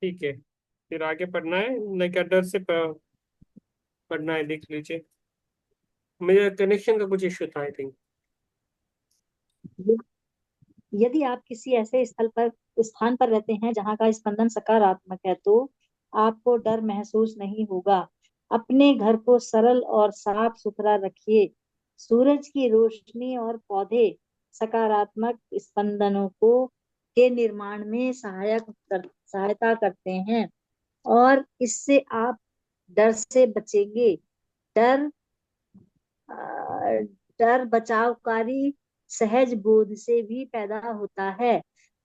ठीक है, फिर आगे पढ़ना है, नहीं क्या डर से पढ़ना है, देख लीजिए। मेरे कनेक्शन का कुछ इश्यू था आई थिंक। यदि आप किसी ऐसे स्थान पर रहते हैं जहां का स्पंदन सकारात्मक है, तो आपको डर महसूस नहीं होगा। अपने घर को सरल और साफ सुथरा रखिए। सूरज की रोशनी और पौधे सकारात्मक स्पंदनों को के निर्माण में सहायता करते हैं, और इससे आप डर से बचेंगे। डर अ, डर बचावकारी सहज बोध से भी पैदा होता है,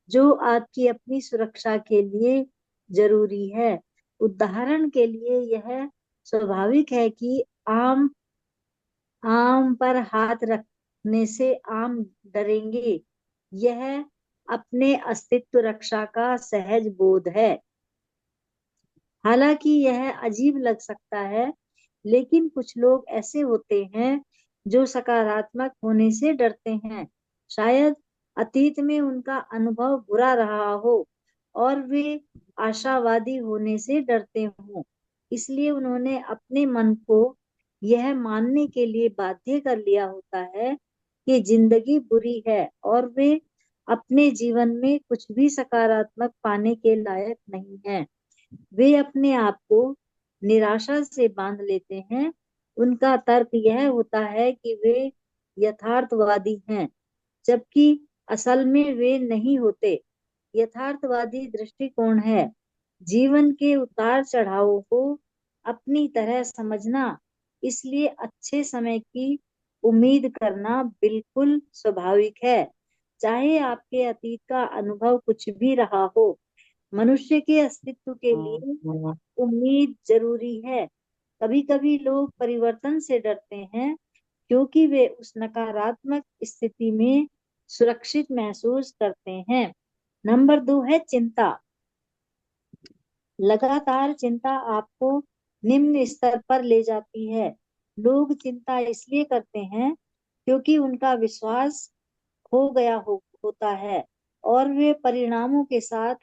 जो आपकी अपनी सुरक्षा के लिए जरूरी है। उदाहरण के लिए, यह स्वाभाविक है कि आम आम पर हाथ रखने से आम डरेंगे। यह अपने अस्तित्व रक्षा का सहज बोध है। हालांकि यह अजीब लग सकता है, लेकिन कुछ लोग ऐसे होते हैं जो सकारात्मक होने से डरते हैं। शायद अतीत में उनका अनुभव बुरा रहा हो और वे आशावादी होने से डरते हों। इसलिए उन्होंने अपने मन को यह मानने के लिए बाध्य कर लिया होता है कि जिंदगी बुरी है और वे अपने जीवन में कुछ भी सकारात्मक पाने के लायक नहीं हैं। वे अपने आप को निराशा से बांध लेते हैं। उनका तर्क यह होता है कि वे यथार्थवादी हैं, जबकि असल में वे नहीं होते। यथार्थवादी दृष्टिकोण है जीवन के उतार चढ़ावों को अपनी तरह समझना। इसलिए अच्छे समय की उम्मीद करना बिल्कुल स्वाभाविक है, चाहे आपके अतीत का अनुभव कुछ भी रहा हो। मनुष्य के अस्तित्व के लिए उम्मीद जरूरी है। कभी कभी लोग परिवर्तन से डरते हैं क्योंकि वे उस नकारात्मक स्थिति में सुरक्षित महसूस करते हैं। नंबर 2 है चिंता। लगातार चिंता आपको निम्न स्तर पर ले जाती है। लोग चिंता इसलिए करते हैं क्योंकि उनका विश्वास खो गया होता है, और वे परिणामों के साथ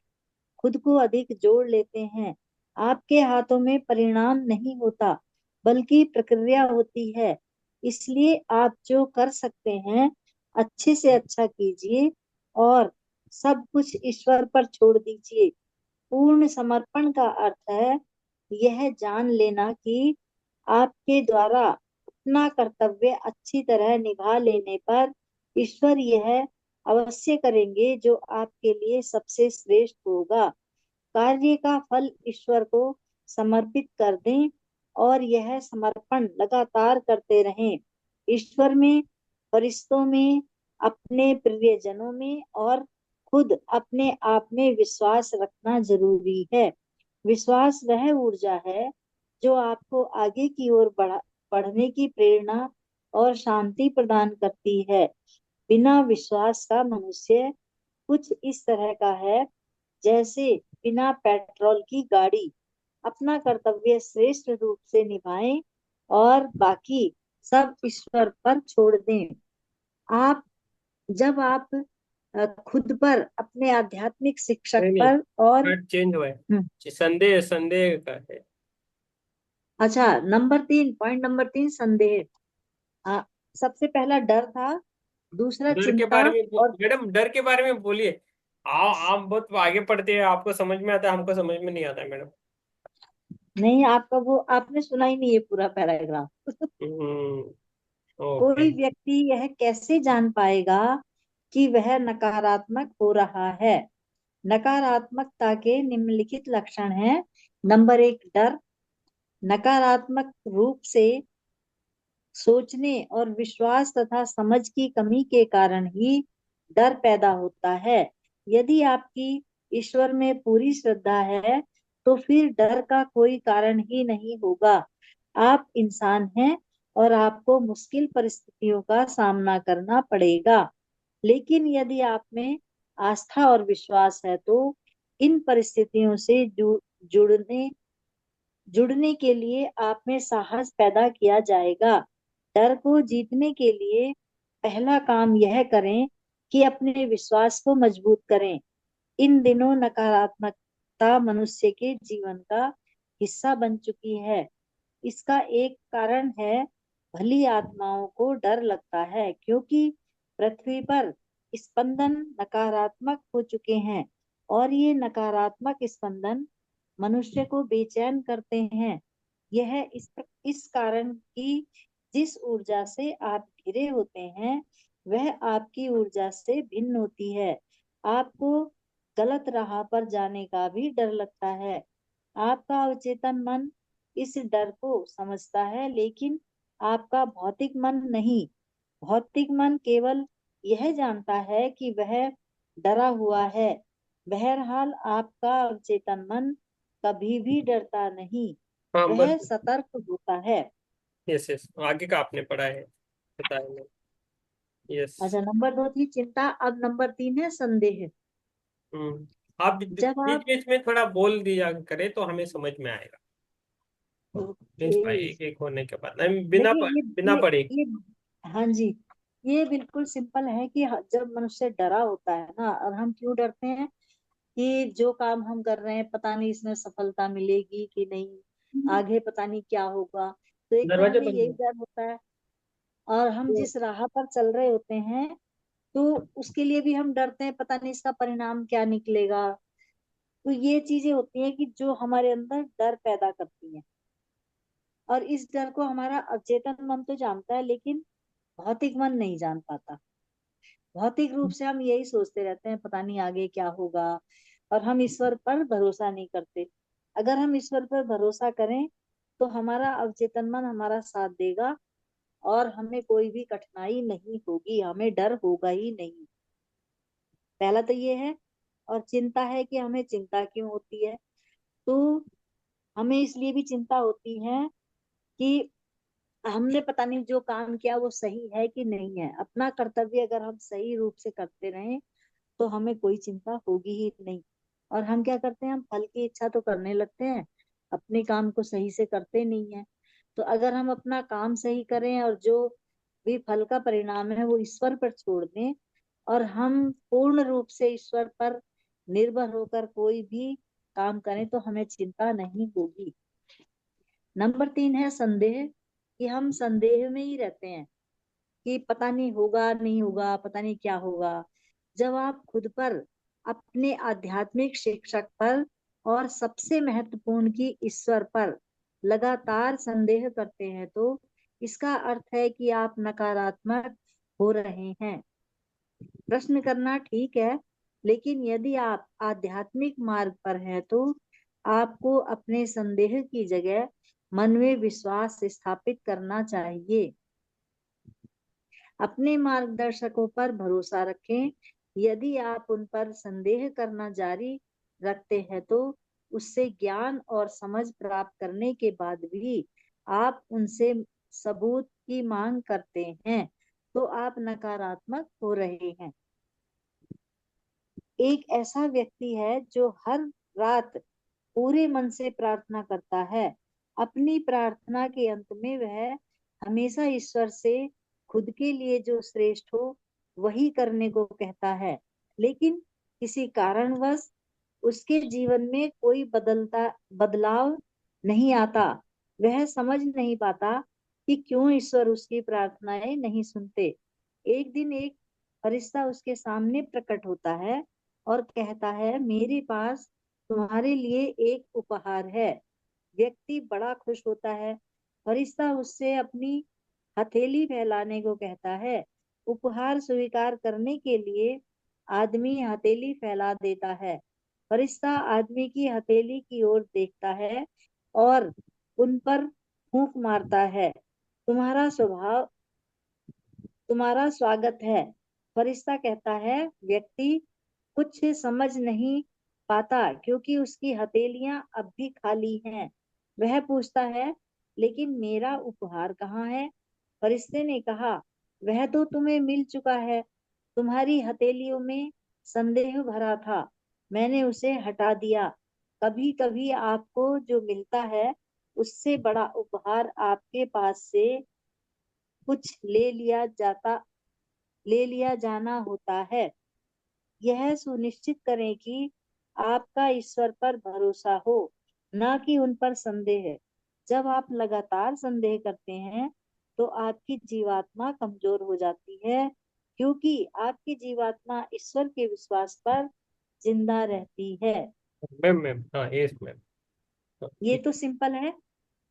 खुद को अधिक जोड़ लेते हैं। आपके हाथों में परिणाम नहीं होता, बल्कि प्रक्रिया होती है। इसलिए आप जो कर सकते हैं, अच्छे से अच्छा कीजिए और सब कुछ ईश्वर पर छोड़ दीजिए। पूर्ण समर्पण का अर्थ है यह जान लेना कि आपके द्वारा अपना कर्तव्य अच्छी तरह निभा लेने पर ईश्वर यह अवश्य करेंगे जो आपके लिए सबसे श्रेष्ठ होगा। कार्य का फल ईश्वर को समर्पित कर दें और यह समर्पण लगातार करते रहें। ईश्वर में, फरिश्तों में, अपने प्रियजनों में और खुद अपने आप में विश्वास रखना जरूरी है। विश्वास वह ऊर्जा है जो आपको आगे की ओर बढ़ने की प्रेरणा और शांति प्रदान करती है। बिना विश्वास का मनुष्य कुछ इस तरह का है जैसे बिना पेट्रोल की गाड़ी। अपना कर्तव्य श्रेष्ठ रूप से निभाएं और बाकी सब ईश्वर पर छोड़ दें। आप जब आप खुद पर, अपने आध्यात्मिक शिक्षक नहीं नहीं, पर और वर्ड चेंज हुआ है। हम्म, संदेह संदेह का है। अच्छा, पॉइंट नंबर 3 संदेह। हाँ, सबसे पहला डर था, दूसरा डर के चिंता, बारे में और मैडम, डर के बारे में बोलिए। आप बहुत आगे पढ़ते हैं, आपको समझ में आता है, हमको समझ में नहीं आता है मैडम। नहीं, आपका वो आपने सुना ही नहीं है पूरा पैराग्राफ। हम्म। ओके। कोई व्यक्ति यह कैसे जान पाएगा कि वह नकारात्मक हो रहा है? नकारात्मकता के निम्नलिखित लक्षण हैं। नंबर 1, डर। नकारात्मक रूप से सोचने और विश्वास तथा समझ की कमी के कारण ही डर पैदा होता है। यदि आपकी ईश्वर में पूरी श्रद्धा है, तो फिर डर का कोई कारण ही नहीं होगा। आप इंसान हैं और आपको मुश्किल परिस्थितियों का सामना करना पड़ेगा। लेकिन यदि आप में आस्था और विश्वास है, तो इन परिस्थितियों से जुड़ने जुड़ने के लिए आप में साहस पैदा किया जाएगा। डर को जीतने के लिए पहला काम यह करें कि अपने विश्वास को मजबूत करें। इन दिनों नकारात्मकता चिंता मनुष्य के जीवन का हिस्सा बन चुकी है। इसका एक कारण है, भली आत्माओं को डर लगता है, क्योंकि पृथ्वी पर स्पंदन नकारात्मक हो चुके हैं और ये नकारात्मक स्पंदन मनुष्य को बेचैन करते हैं। यह इस कारण की जिस ऊर्जा से आप घिरे होते हैं वह आपकी ऊर्जा से भिन्न होती है। आपको गलत राह पर जाने का भी डर लगता है। आपका अवचेतन मन इस डर को समझता है, लेकिन आपका भौतिक मन नहीं। भौतिक मन केवल यह जानता है कि वह डरा हुआ है। बहरहाल आपका अवचेतन मन कभी भी डरता नहीं, हाँ वह बस। सतर्क होता है। यस यस, आगे का आपने पढ़ा है, बताया नहीं। यस। अच्छा, नंबर 2 थी चिंता, अब नंबर 3 है संदेह। हम्म। आप जब बीच आप बीच में थोड़ा बोल दिया करें तो हमें समझ में आएगा। प्लीज ओके, भाई, एक एक होने के बाद नहीं, बिना देखिए बिना पढ़े। ये हाँ जी, ये बिल्कुल सिंपल है कि जब मनुष्य डरा होता है ना, और हम क्यों डरते हैं कि जो काम हम कर रहे हैं पता नहीं इसमें सफलता मिलेगी कि नहीं, आगे पता नहीं क्या होगा। तो एक तो दरवाजा हमें बंद यही डर होता है, और हम है। जिस राह पर चल रहे होते हैं तो उसके लिए भी हम डरते हैं, पता नहीं इसका परिणाम क्या निकलेगा। तो ये चीजें होती हैं कि जो हमारे अंदर डर पैदा करती हैं, और इस डर को हमारा अवचेतन मन तो जानता है, लेकिन भौतिक मन नहीं जान पाता। भौतिक रूप से हम यही सोचते रहते हैं पता नहीं आगे क्या होगा, और हम ईश्वर पर भरोसा नहीं करते। अगर हम ईश्वर पर भरोसा करें तो हमारा अवचेतन मन हमारा साथ देगा, और हमें कोई भी कठिनाई नहीं होगी, हमें डर होगा ही नहीं। पहला तो ये है। और चिंता है कि हमें चिंता क्यों होती है, तो हमें इसलिए भी चिंता होती है कि हमने पता नहीं जो काम किया वो सही है कि नहीं है। अपना कर्तव्य अगर हम सही रूप से करते रहें तो हमें कोई चिंता होगी ही नहीं। और हम क्या करते हैं, हम फल की इच्छा तो करने लगते हैं, अपने काम को सही से करते नहीं है। तो अगर हम अपना काम सही करें और जो भी फल का परिणाम है वो ईश्वर पर छोड़ दें, और हम पूर्ण रूप से ईश्वर पर निर्भर होकर कोई भी काम करें, तो हमें चिंता नहीं होगी। नंबर 3 है संदेह, कि हम संदेह में ही रहते हैं कि पता नहीं होगा नहीं होगा, पता नहीं क्या होगा। जब आप खुद पर, अपने आध्यात्मिक शिक्षक पर, और सबसे महत्वपूर्ण की ईश्वर पर लगातार संदेह करते हैं, तो इसका अर्थ है कि आप नकारात्मक हो रहे हैं। प्रश्न करना ठीक है, लेकिन यदि आप आध्यात्मिक मार्ग पर हैं तो आपको अपने संदेह की जगह मन में विश्वास स्थापित करना चाहिए। अपने मार्गदर्शकों पर भरोसा रखें। यदि आप उन पर संदेह करना जारी रखते हैं तो उससे ज्ञान और समझ प्राप्त करने के बाद भी आप उनसे सबूत की मांग करते हैं, तो आप नकारात्मक हो रहे हैं। एक ऐसा व्यक्ति है जो हर रात पूरे मन से प्रार्थना करता है। अपनी प्रार्थना के अंत में वह हमेशा ईश्वर से खुद के लिए जो श्रेष्ठ हो वही करने को कहता है, लेकिन किसी कारणवश उसके जीवन में कोई बदलाव नहीं आता। वह समझ नहीं पाता कि क्यों ईश्वर उसकी प्रार्थनाएं नहीं सुनते। एक दिन एक फरिश्ता उसके सामने प्रकट होता है और कहता है, मेरे पास तुम्हारे लिए एक उपहार है। व्यक्ति बड़ा खुश होता है। फरिश्ता उससे अपनी हथेली फैलाने को कहता है। उपहार स्वीकार करने के लिए आदमी हथेली फैला देता है। फरिश्ता आदमी की हथेली की ओर देखता है और उन पर फूंक मारता है। तुम्हारा स्वभाव, तुम्हारा स्वागत है। फरिश्ता कहता है। व्यक्ति कुछ समझ नहीं पाता क्योंकि उसकी हथेलियां अब भी खाली हैं। वह पूछता है, लेकिन मेरा उपहार कहाँ है? फरिश्ते ने कहा, वह तो तुम्हें मिल चुका है। तुम्हारी हथेलियों में संदेह भरा था, मैंने उसे हटा दिया। कभी कभी आपको जो मिलता है उससे बड़ा उपहार आपके पास से कुछ ले लिया जाना होता है। यह सुनिश्चित करें कि आपका ईश्वर पर भरोसा हो, न कि उन पर संदेह। जब आप लगातार संदेह करते हैं तो आपकी जीवात्मा कमजोर हो जाती है, क्योंकि आपकी जीवात्मा ईश्वर के विश्वास पर जिंदा रहती है। मैम मैम, हाँ यस मैम। हाँ, ये तो सिंपल है।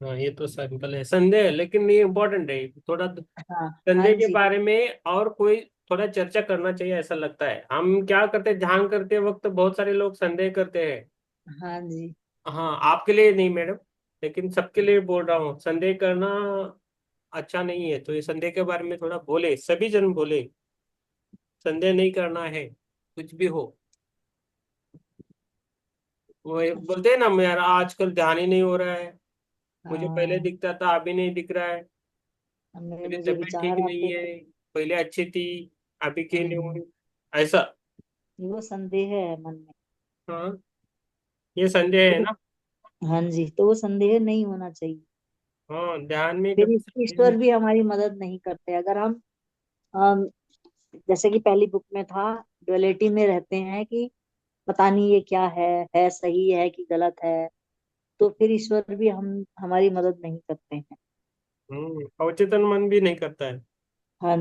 हाँ, ये तो सिंपल है, संदेह है, लेकिन ये इम्पोर्टेंट है थोड़ा। हाँ। हाँ संदेह के जी। बारे में और कोई थोड़ा चर्चा करना चाहिए ऐसा लगता है। हम क्या करते हैं, ध्यान करते वक्त बहुत सारे लोग संदेह करते हैं। हाँ जी। हाँ, आपके लिए नहीं मैडम, लेकिन सबके लिए बोल रहा हूँ, संदेह करना अच्छा नहीं है। तो ये संदेह के बारे में थोड़ा बोले, सभी जन बोले, संदेह नहीं करना है कुछ भी हो। वो बोलते हैं ना, मेरा आजकल ध्यान ही नहीं हो रहा है, मुझे पहले हाँ। दिखता था अभी नहीं दिख रहा है, मेरी मुझे तबीयत ठीक विचार नहीं आते है, थे। पहले अच्छी थी अभी के नहीं हम्म। हुई, ऐसा। वो संदेह है मन में। हाँ, ये संदेह है तो ना। हाँ जी, तो वो संदेह नहीं होना चाहिए। हाँ, ध्यान में फिर कभी संदेह ईश्वर नहीं। भी हमारी मदद नहीं करते अगर हम जैसे कि पहली बुक में था, डुअलिटी में रहते हैं कि पता नहीं ये क्या है सही है कि गलत है, तो फिर ईश्वर भी हम हमारी मदद नहीं करते हैं। अवचेतन मन भी नहीं करता है। हाँ।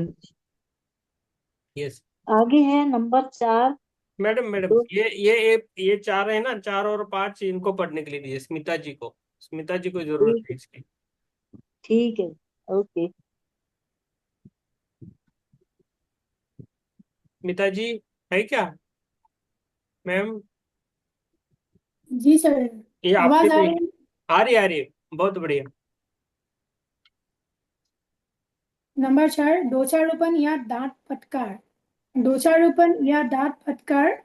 यस। आगे है नंबर 4। मैडम मैडम, तो ये चार है ना, 4 और 5 इनको पढ़ने के लिए दीजिए, स्मिता जी को, स्मिता जी को जरूरत ठीक है है। इसकी। ठीक है। ओके। स्मिता जी है क्या मैम? जी सर। ये आपके आवाज आ लिए। रही है? आ रही है, बहुत बढ़िया। नंबर 4, दोषारोपण या दांत फटकार। दोषारोपण या दांत फटकार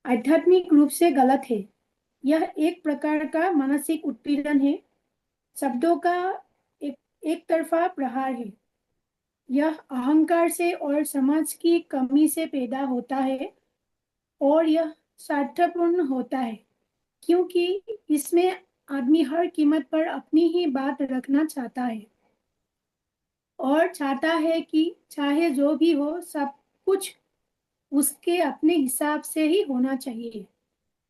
आध्यात्मिक रूप से गलत है। यह एक प्रकार का मानसिक उत्पीड़न है, शब्दों का एक एक तरफा प्रहार है। यह अहंकार से और समझ की कमी से पैदा होता है, और यह स्वार्थपूर्ण होता है, क्योंकि इसमें आदमी हर कीमत पर अपनी ही बात रखना चाहता है, और चाहता है कि चाहे जो भी हो, सब कुछ उसके अपने हिसाब से ही होना चाहिए।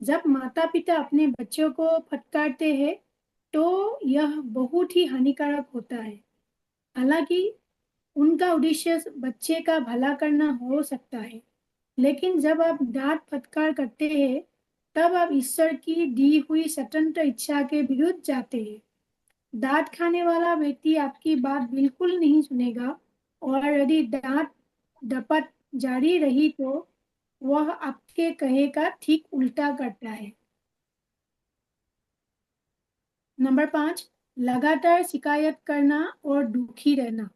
जब माता पिता अपने बच्चों को फटकारते हैं तो यह बहुत ही हानिकारक होता है। हालांकि उनका उद्देश्य बच्चे का भला करना हो सकता है, लेकिन जब आप डांट फटकार करते हैं तब आप ईश्वर की दी हुई स्वतंत्र इच्छा के विरुद्ध जाते हैं। डांट खाने वाला व्यक्ति आपकी बात बिल्कुल नहीं सुनेगा, और यदि डांट डपट जारी रही तो वह आपके कहे का ठीक उल्टा करता है। नंबर 5, लगातार शिकायत करना और दुखी रहना।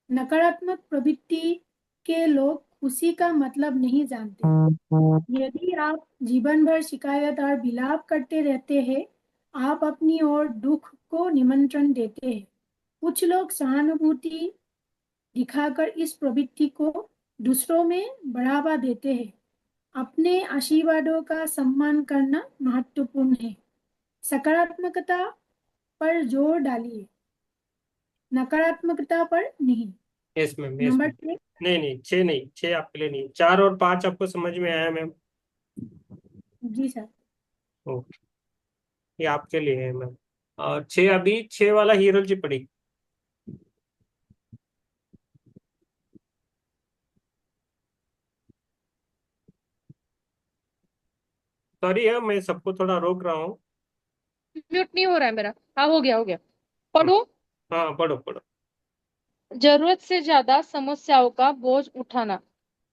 नकारात्मक प्रवृत्ति के लोग खुशी का मतलब नहीं जानते। यदि आप जीवन भर शिकायत और विलाप करते रहते हैं, आप अपनी ओर दुख को निमंत्रण देते हैं। कुछ लोग सहानुभूति दिखाकर इस प्रवृत्ति को दूसरों में बढ़ावा देते हैं। अपने आशीर्वादों का सम्मान करना महत्वपूर्ण है। सकारात्मकता पर जोर डालिए, नकारात्मकता पर नहीं। Yes ma'am, yes number ma'am. 6। नहीं नहीं, 6 नहीं, 6 आपके लिए नहीं, 4 और 5 आपको समझ में आया मैम? जी सर। ओ, ये आपके लिए है मैम। और 6, अभी 6 वाला हीरो जी पड़ी। सॉरी है, मैं सबको थोड़ा रोक रहा हूँ। म्यूट नहीं हो रहा है मेरा। हाँ, हो गया हो गया। हम्म, पढ़ो। हाँ पढ़ो पढ़ो। जरूरत से ज्यादा समस्याओं का बोझ उठाना।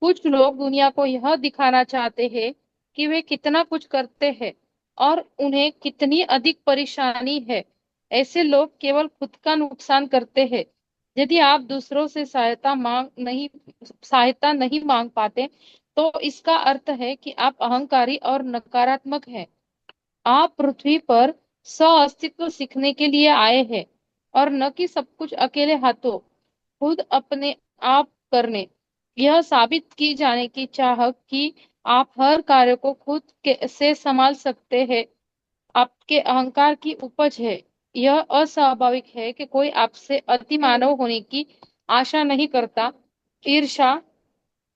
कुछ लोग दुनिया को यह दिखाना चाहते हैं कि वे कितना कुछ करते हैं और उन्हें कितनी अधिक परेशानी है। ऐसे लोग केवल खुद का नुकसान करते हैं। यदि आप दूसरों से सहायता नहीं मांग पाते, तो इसका अर्थ है कि आप अहंकारी और नकारात्मक हैं। आप पृथ्वी पर सह-अस्तित्व सीखने के लिए आए हैं, और न कि सब कुछ अकेले हाथों खुद अपने आप करने। यह साबित की जाने की चाह कि आप हर कार्य को से संभाल सकते हैं, आपके अहंकार की उपज है। यह अस्वाभाविक है कि कोई आपसे अति मानव होने की आशा नहीं करता। ईर्ष्या।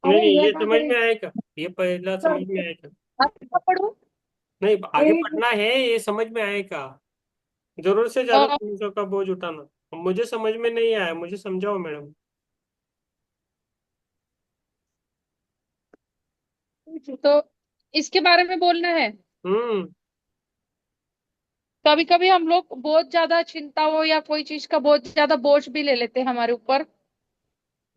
नहीं अरे नहीं, ये ये क्या समझ करे। में आएगा, ये पहला समझ में आएगा। आप पढ़ो। नहीं, आगे एक पढ़ना है, ये समझ में आएगा। जरूर से ज्यादा अ, चीजों का बोझ उठाना मुझे समझ में नहीं आया, मुझे समझाओ मैडम। तो इसके बारे में बोलना है। हम्म। कभी कभी हम लोग बहुत ज्यादा चिंता हो या कोई चीज का बहुत ज्यादा बोझ भी ले लेते हैं हमारे ऊपर,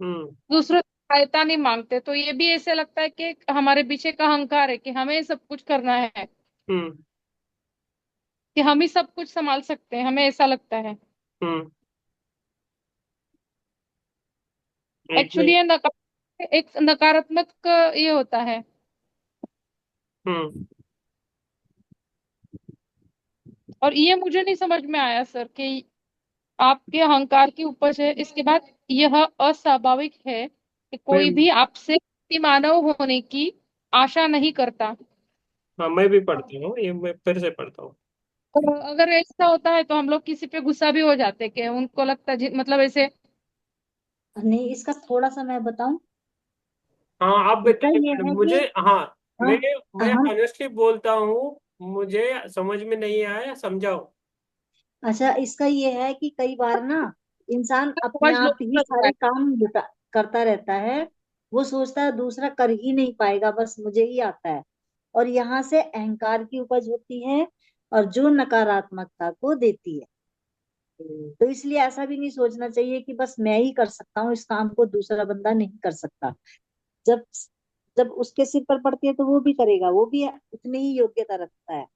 हम्म। दूसरों से सहायता नहीं मांगते, तो ये भी ऐसे लगता है कि हमारे पीछे का अहंकार है कि हमें सब कुछ करना है, हम्म। कि हम ही सब कुछ संभाल सकते हैं, हमें ऐसा लगता है। हम्म। एक एक्चुअली मिनट। ये एक नकारात्मक ये होता है। हम्म। और ये मुझे नहीं समझ में आया सर कि आपके अहंकार की उपज है, इसके बाद यह अस्वाभाविक है कि कोई मैं भी आपसे मानव होने की आशा नहीं करता। हाँ, मैं भी पढ़ती हूँ, ये मैं फिर से पढ़ता हूँ। और अगर ऐसा होता है तो हम लोग किसी पे गुस्सा भी हो जाते हैं कि उनको लगता है मतलब ऐसे। नहीं, इसका थोड़ा सा मैं बताऊं। हाँ, आप इसका बताइए ये मैडम, है कि मुझे। हाँ, मैं हम मैं हम ऑनेस्टली बोलता हूँ, मुझे समझ में नहीं आया, समझाओ। अच्छा, इसका ये है कि कई बार ना इंसान अपने समझ लो आप ही लगता सारे है। काम करता रहता है। वो सोचता है दूसरा कर ही नहीं पाएगा, बस मुझे ही आता है। और यहाँ से अहंकार की उपज होती है, और जो नकारात्मकता को देती है। हम्म। तो इसलिए ऐसा भी नहीं सोचना चाहिए कि बस मैं ही कर सकता हूँ, इस काम को दूसरा बंदा नहीं कर सकता। जब जब उसके सिर पर पड़ती है तो वो भी करेगा, वो भी उतनी ही योग्यता रखता है।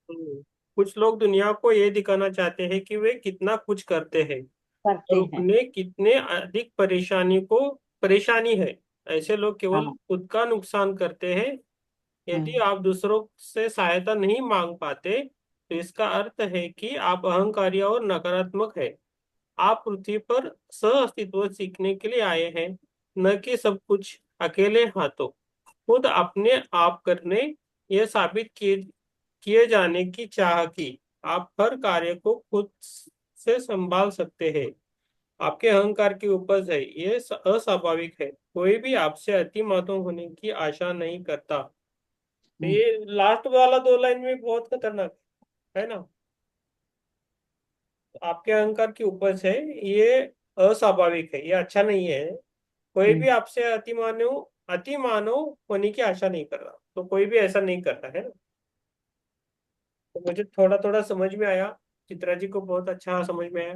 कुछ लोग दुनिया को ये दिखाना चाहते हैं कि वे कितना कुछ करते हैं, और करते हैं। उन्हें कितने अधिक परेशानी है। ऐसे लोग केवल हाँ। खुद का नुकसान करते हैं। यदि हम्म। आप दूसरों से सहायता नहीं मांग पाते, तो इसका अर्थ है कि आप अहंकारी और नकारात्मक है। आप पृथ्वी पर सह अस्तित्व सीखने के लिए आए हैं, न कि सब कुछ अकेले हाथों खुद अपने आप करने। यह साबित किए किए जाने की चाह की आप हर कार्य को खुद से संभाल सकते हैं, आपके अहंकार की उपज है। ये अस्वाभाविक है। कोई भी आपसे अति मातम होने की आशा नहीं करता। तो हम्म। ये लास्ट वाला दो लाइन में बहुत खतरनाक है ना। तो आपके अहंकार की उपज है, ये अस्वाभाविक है, ये अच्छा नहीं है। कोई हम्म। भी आपसे अति मानव होने की आशा नहीं कर रहा, तो कोई भी ऐसा नहीं करता है ना। तो मुझे थोड़ा थोड़ा समझ में आया, चित्रा जी को बहुत अच्छा समझ में आया।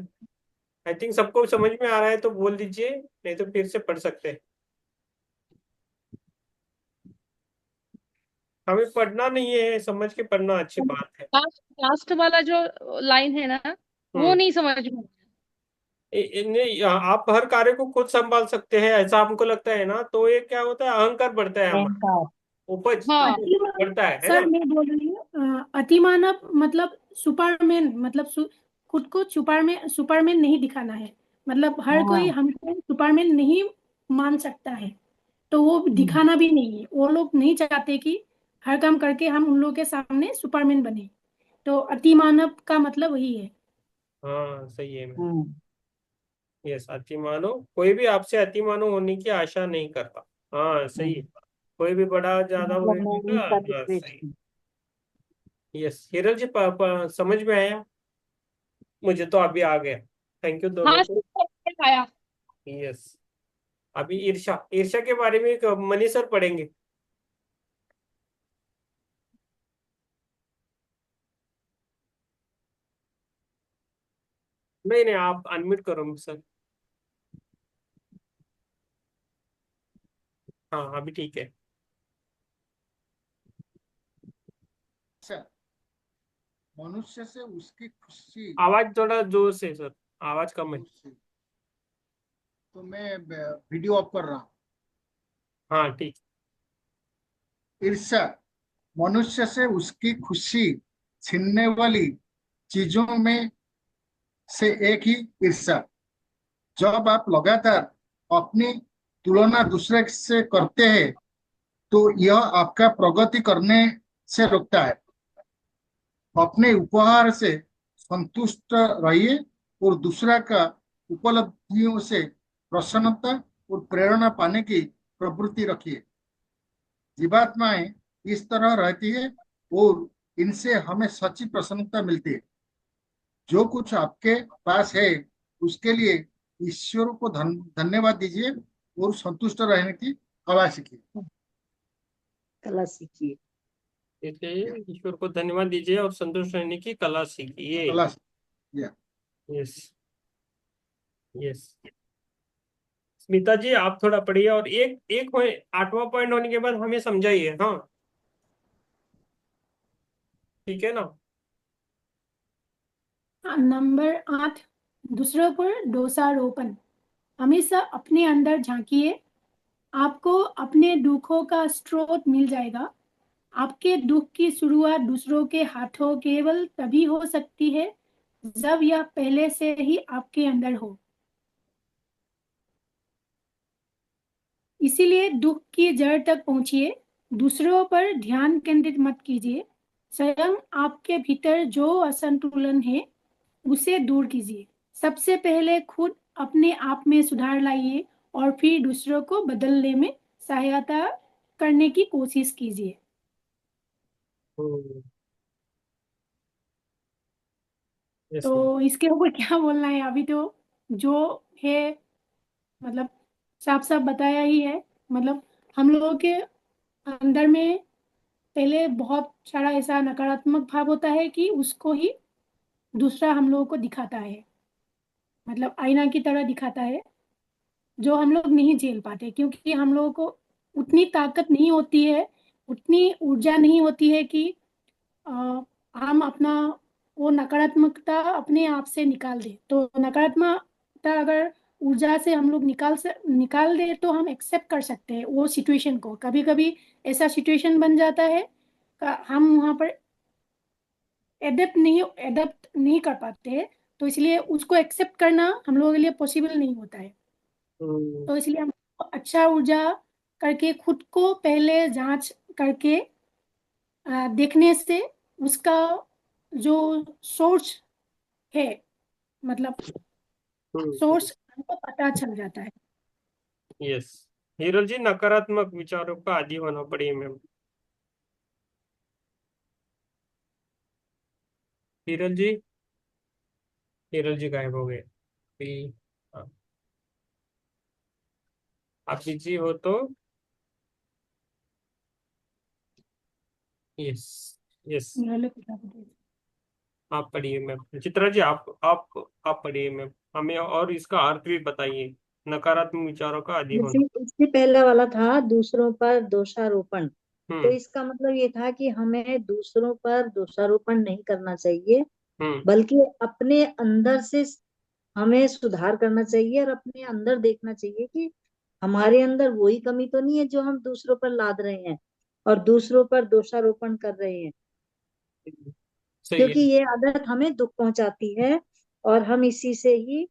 आई थिंक सबको समझ में आ रहा है तो बोल दीजिए, नहीं तो फिर से पढ़ सकते हैं। हमें पढ़ना नहीं है, समझ के पढ़ना अच्छी बात है। लास्ट लास्ट वाला जो लाइन है ना, वो हम्म। नहीं समझ में। नहीं, आप हर कार्य को खुद संभाल सकते हैं ऐसा हमको लगता है ना, तो ये क्या होता है, अहंकार बढ़ता है हमारा, अहंकार। उपज हाँ। बढ़ता है सर ना। मैं बोल रही हूँ अतिमानव मतलब सुपरमैन, मतलब खुद को सुपरमैन नहीं दिखाना है। मतलब हर कोई हाँ। हमको सुपरमैन नहीं मान सकता है, तो वो हम्म। दिखाना भी नहीं है। वो लोग नहीं चाहते कि हर काम करके हम उन लोगों के सामने सुपरमैन बने। तो अतिमानव का मतलब वही है। हाँ, सही है मैम। हम्म। यस, अति मानो, कोई भी आपसे अति मानो होने की आशा नहीं करता। हाँ, सही है। हम्म। कोई भी बड़ा ज्यादा मतलब मैं ही होगा। हाँ, सर्वश्रेष्ठ सही। हूँ। यस, हिरल जी, समझ में आया। मुझे तो अभी आ गया। थैंक यू दोनों हाँ को। सर, आया। यस। अभी ईर्ष्या ईर्ष्या के बारे में मनी सर पढ़ेंगे। नहीं नहीं, आप अनम्यूट करो सर। हाँ, अभी ठीक है। अच्छा, मनुष्य से उसकी खुशी आवाज थोड़ा जोर से सर, आवाज कम है। से, तो मैं वीडियो ऑफ कर रहा हूँ। हाँ, ठीक। ईर्ष्या मनुष्य से उसकी खुशी छीनने वाली चीजों में से एक ही ईर्ष्या। जब आप लगातार अपनी तुलना दूसरे से करते हैं, तो यह आपका प्रगति करने से रोकता है। अपने उपहार से संतुष्ट रहिए और दूसरा का उपलब्धियों से प्रसन्नता और प्रेरणा पाने की प्रवृत्ति रखिए। जीवात्माएं इस तरह रहती है और इनसे हमें सच्ची प्रसन्नता मिलती है। जो कुछ आपके पास है उसके लिए ईश्वर को धन्यवाद दीजिए और संतुष्ट रहने की कला सीखिए। कला सीखिए। इसलिए ईश्वर को धन्यवाद दीजिए और संतुष्ट रहने की कला सीखिए। कला या यस, यस। स्मिता जी आप थोड़ा पढ़िए और एक एक 8वां पॉइंट होने के बाद हमें समझाइए। हाँ, ठीक है ना? नंबर 8, दूसरों पर दोषारोपण। हमेशा अपने अंदर झांकिए, आपको अपने दुखों का स्रोत मिल जाएगा। आपके दुख की शुरुआत दूसरों के हाथों केवल तभी हो सकती है जब यह पहले से ही आपके अंदर हो। इसीलिए दुख की जड़ तक पहुंचिए, दूसरों पर ध्यान केंद्रित मत कीजिए। स्वयं आपके भीतर जो असंतुलन है उसे दूर कीजिए। सबसे पहले खुद अपने आप में सुधार लाइए और फिर दूसरों को बदलने में सहायता करने की कोशिश कीजिए। हम्म, यस मैम। तो इसके ऊपर क्या बोलना है? अभी तो जो है मतलब साफ साफ बताया ही है। मतलब हम लोगों के अंदर में पहले बहुत सारा ऐसा नकारात्मक भाव होता है कि उसको ही दूसरा हम लोगों को दिखाता है, मतलब आईना की तरह दिखाता है, जो हम लोग नहीं झेल पाते क्योंकि हम लोगों को उतनी ताकत नहीं होती है, उतनी ऊर्जा नहीं होती है कि अ, हम अपना वो नकारात्मकता अपने आप से निकाल दे। तो नकारात्मकता अगर ऊर्जा से हम लोग निकाल दे तो हम एक्सेप्ट कर सकते हैं वो सिचुएशन को। कभी कभी ऐसा सिचुएशन बन जाता है हम वहाँ पर एडेप्ट नहीं कर पाते, तो इसलिए उसको एक्सेप्ट करना हम लोगों के लिए पॉसिबल नहीं होता है। हम्म, तो इसलिए हम अच्छा ऊर्जा करके खुद को पहले जांच करके देखने से उसका जो सोर्स है, मतलब हम्म, सोर्स हमको पता चल जाता है। यस। हीरल जी नकारात्मक विचारों का आदी होना पड़िए मैम। हीरल जी, हीरल जी गायब हो गए अभी। हाँ, आप बिजी हो तो यस, यस। निराले को क्या बोलते हैं? आप पढ़िए मैम। चित्रा जी आप पढ़िए मैम। हमें और इसका अर्थ भी बताइए, नकारात्मक विचारों का आदी जैसे होना। इससे पहला वाला था दूसरों पर दोषारोपण, तो हम्म, इसका मतलब ये था कि हमें दूसरों पर दोषारोपण नहीं करना चाहिए, हम्म, बल्कि अपने अंदर से हमें सुधार करना चाहिए और अपने अंदर देखना चाहिए कि हमारे अंदर वही कमी तो नहीं है जो हम दूसरों पर लाद रहे हैं और दूसरों पर दोषारोपण कर रहे हैं। सही है। क्योंकि ये आदत हमें दुख पहुंचाती है और हम इसी से ही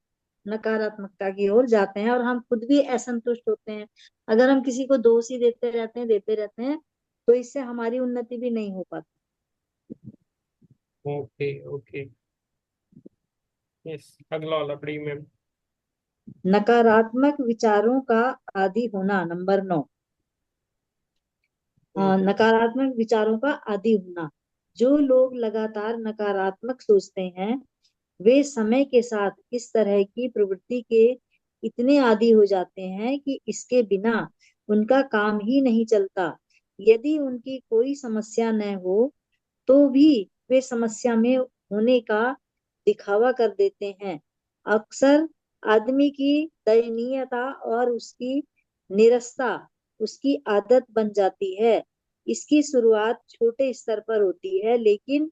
नकारात्मकता की ओर जाते हैं और हम खुद भी असंतुष्ट होते हैं। अगर हम किसी को दोष ही देते रहते हैं तो इससे हमारी उन्नति भी नहीं हो पाती। Okay, okay. यस, अगला वाला पढ़िए मैम। नकारात्मक विचारों का आदी होना, नंबर 9। हम्म, नकारात्मक विचारों का आदी होना। जो लोग लगातार नकारात्मक सोचते हैं वे समय के साथ इस तरह की प्रवृत्ति के इतने आदी हो जाते हैं कि इसके बिना उनका काम ही नहीं चलता। यदि उनकी कोई समस्या न हो तो भी वे समस्या में होने का दिखावा कर देते हैं। अक्सर आदमी की दयनीयता और उसकी निरस्ता उसकी आदत बन जाती है। इसकी शुरुआत छोटे स्तर पर होती है लेकिन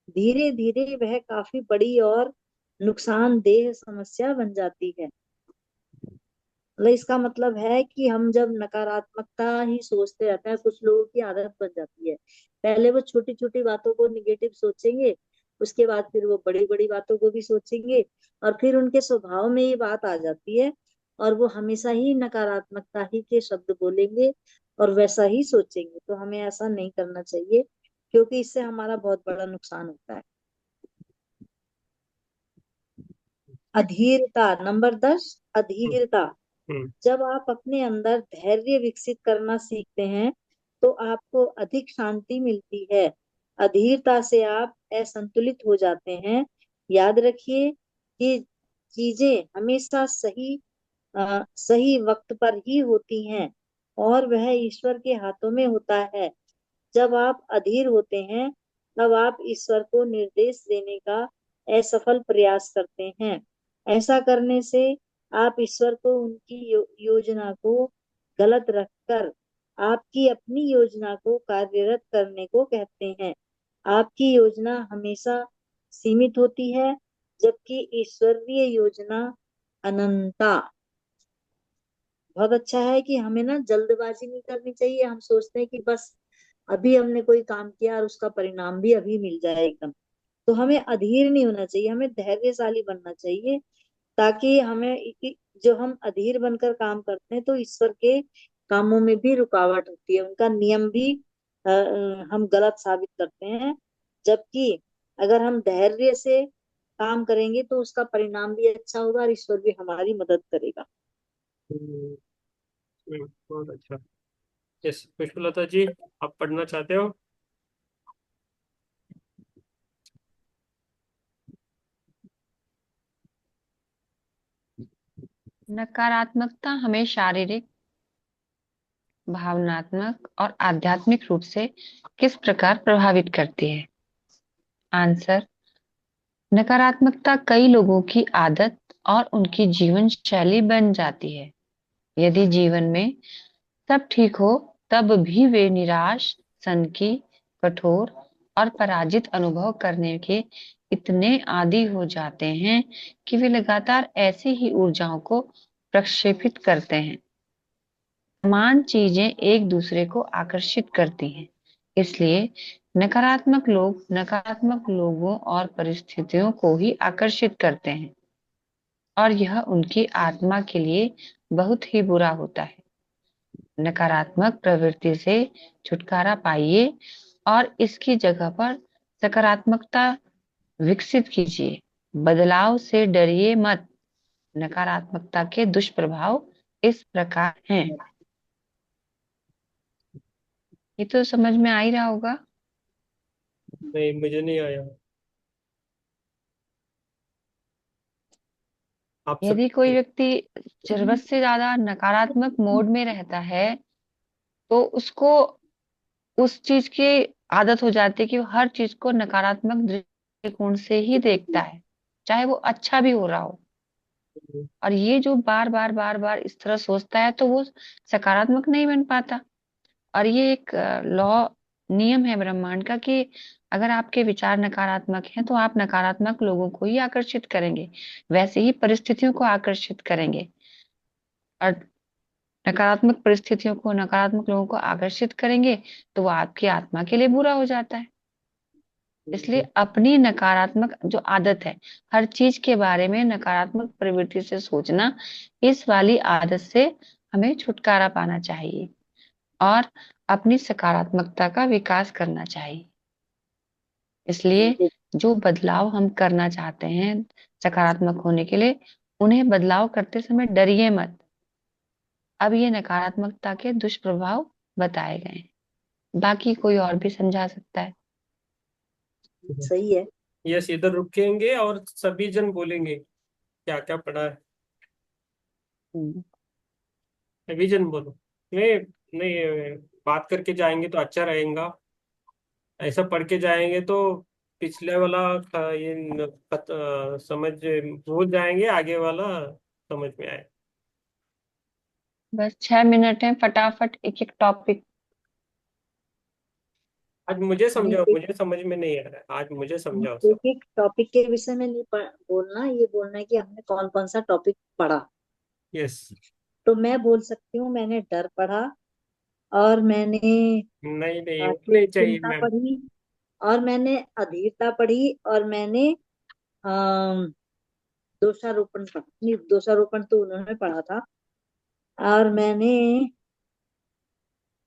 धीरे धीरे वह काफी बड़ी और नुकसानदेह समस्या बन जाती है। मतलब इसका मतलब है कि हम जब नकारात्मकता ही सोचते रहते हैं, कुछ लोगों की आदत बन जाती है, पहले वो छोटी छोटी बातों को निगेटिव सोचेंगे, उसके बाद फिर वो बड़ी बड़ी बातों को भी सोचेंगे और फिर उनके स्वभाव में ये बात आ जाती है और वो हमेशा ही नकारात्मकता ही के शब्द बोलेंगे और वैसा ही सोचेंगे। तो हमें ऐसा नहीं करना चाहिए क्योंकि इससे हमारा बहुत बड़ा नुकसान होता है। अधीरता, नंबर 10। हम्म, अधीरता। हम्म, जब आप अपने अंदर धैर्य विकसित करना सीखते हैं तो आपको अधिक शांति मिलती है। अधीरता से आप असंतुलित हो जाते हैं। याद रखिए कि चीजें हमेशा सही वक्त पर ही होती हैं और वह ईश्वर के हाथों में होता है। जब आप अधीर होते हैं तब आप ईश्वर को निर्देश देने का असफल प्रयास करते हैं। ऐसा करने से आप ईश्वर को उनकी योजना को गलत रखकर आपकी अपनी योजना को कार्यरत करने को कहते हैं। आपकी योजना हमेशा सीमित होती है जबकि ईश्वरीय योजना अनंता। बहुत अच्छा है कि हमें ना जल्दबाजी नहीं करनी चाहिए। हम सोचते हैं कि बस अभी हमने कोई काम किया और उसका परिणाम भी अभी मिल जाए एकदम। तो हमें अधीर नहीं होना चाहिए, हमें धैर्यशाली बनना चाहिए, ताकि जो हम अधीर बनकर काम करते हैं तो ईश्वर के कामों में भी रुकावट होती है, उनका नियम भी हम गलत साबित करते हैं। जबकि अगर हम धैर्य से काम करेंगे तो उसका परिणाम भी अच्छा होगा और ईश्वर भी हमारी मदद करेगा। हम्म, बहुत अच्छा। यस पुष्पलता जी, आप पढ़ना चाहते हो? नकारात्मकता हमें शारीरिक, भावनात्मक और आध्यात्मिक रूप से किस प्रकार प्रभावित करती है? आंसर, नकारात्मकता कई लोगों की आदत और उनकी जीवन शैली बन जाती है। यदि जीवन में सब ठीक हो तब भी वे निराश, सनकी, कठोर और पराजित अनुभव करने के इतने आदी हो जाते हैं कि वे लगातार ऐसी ही ऊर्जाओं को प्रक्षेपित करते हैं। समान चीजें एक दूसरे को आकर्षित करती हैं, इसलिए नकारात्मक लोग नकारात्मक लोगों और परिस्थितियों को ही आकर्षित करते हैं और यह उनकी आत्मा के लिए बहुत ही बुरा होता है। नकारात्मक प्रवृत्ति से छुटकारा पाइए और इसकी जगह पर सकारात्मकता विकसित कीजिए। बदलाव से डरिए मत। नकारात्मकता के दुष्प्रभाव इस प्रकार हैं। ये तो समझ में आ ही रहा होगा। नहीं, मुझे नहीं आया। आप सब। यदि कोई व्यक्ति जरूरत से ज्यादा नकारात्मक मोड में रहता है तो उसको उस चीज की आदत हो जाती है कि वो हर चीज को नकारात्मक दृष्टिकोण से ही देखता है, चाहे वो अच्छा भी हो रहा हो। और ये जो बार बार इस तरह सोचता है तो वो सकारात्मक नहीं बन पाता। और ये एक लॉ, नियम है ब्रह्मांड का कि अगर आपके विचार नकारात्मक हैं तो आप नकारात्मक लोगों को ही आकर्षित करेंगे, वैसे ही परिस्थितियों को आकर्षित करेंगे। और नकारात्मक परिस्थितियों को, नकारात्मक लोगों को आकर्षित करेंगे तो वो आपकी आत्मा के लिए बुरा हो जाता है। इसलिए अपनी नकारात्मक जो आदत है, हर चीज के बारे में नकारात्मक प्रवृत्ति से सोचना, इस वाली आदत से हमें छुटकारा पाना चाहिए और अपनी सकारात्मकता का विकास करना चाहिए। इसलिए जो बदलाव हम करना चाहते हैं सकारात्मक होने के लिए, उन्हें बदलाव करते समय डरिए मत। अब ये नकारात्मकता के दुष्प्रभाव बताए गए हैं, बाकी कोई और भी समझा सकता है। सही है। यस, इधर रुकेंगे और सभी जन बोलेंगे क्या क्या पढ़ा है। हम्म। सभी जन बोलो। नहीं, नहीं, बात करके जाएंगे तो अच्छा रहेगा। ऐसा पढ़ के जाएंगे तो पिछले वाला समझ भूल जाएंगे, आगे वाला समझ में आए। बस 6 मिनट है, फटाफट एक एक टॉपिक। आज मुझे नहीं, समझाओ, मुझे समझ में नहीं आ रहा है, आज मुझे समझाओ सब। एक एक टॉपिक के विषय में नहीं बोलना, ये बोलना है कि हमने कौन कौन सा टॉपिक पढ़ा। यस। तो मैं बोल सकती हूँ, मैंने डर पढ़ा और मैंने नहीं नहीं, उतना ही चाहिए चिंता मैम। पढ़ी और मैंने अधीरता पढ़ी और मैंने अम, दोषारोपण पढ़ा। नहीं, दोषारोपण तो उन्होंने पढ़ा था। और मैंने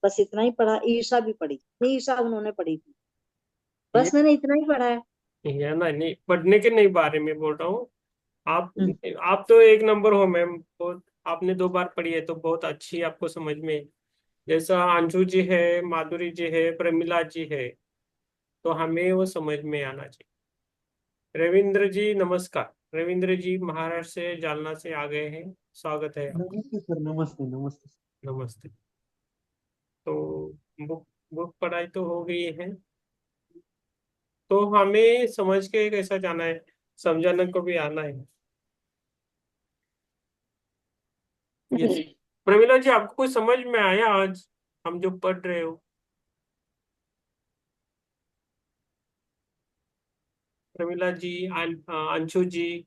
बस इतना ही पढ़ा। ईर्षा भी पढ़ी, नहीं ईर्षा उन्होंने पढ़ी थी। ये बस मैंने इतना ही पढ़ा है। है ना, नहीं पढ़ने के नहीं बारे में बोल रहा हूँ। आप हम्म, आप तो एक नंबर हो मैम, बहुत आपने 2 बार पढ़ी है तो बहुत अच्छी आपको समझ में जैसा अंशु जी है, माधुरी जी है, प्रमिला जी है, तो हमें वो समझ में आना चाहिए। रविंद्र जी नमस्कार। रविंद्र जी महाराष्ट्र से, जालना से आ गए हैं, स्वागत है आपका। नमस्ते सर, नमस्ते नमस्ते। नमस्ते। तो बुक बुक पढ़ाई तो हो गई है, तो हमें समझ के कैसा जाना है, समझाने को भी आना है। यस। प्रमिला जी, आपको कुछ समझ में आया आज हम जो पढ़ रहे हो? प्रमिला जी, अंशु जी,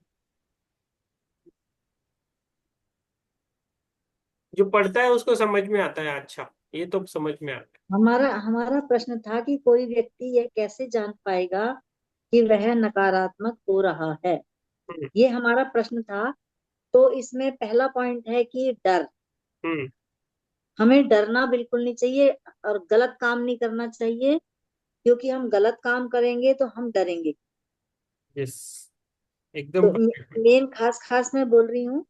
जो पढ़ता है उसको समझ में आता है। अच्छा, ये तो समझ में आता हमारा हमारा प्रश्न था कि कोई व्यक्ति यह कैसे जान पाएगा कि वह नकारात्मक हो रहा है। है। ये हमारा प्रश्न था। तो इसमें पहला पॉइंट है कि डर। हम्म। हमें डरना बिल्कुल नहीं चाहिए और गलत काम नहीं करना चाहिए, क्योंकि हम गलत काम करेंगे तो हम डरेंगे। यस, तो एकदम perfect। मेन खास खास मैं बोल रही हूँ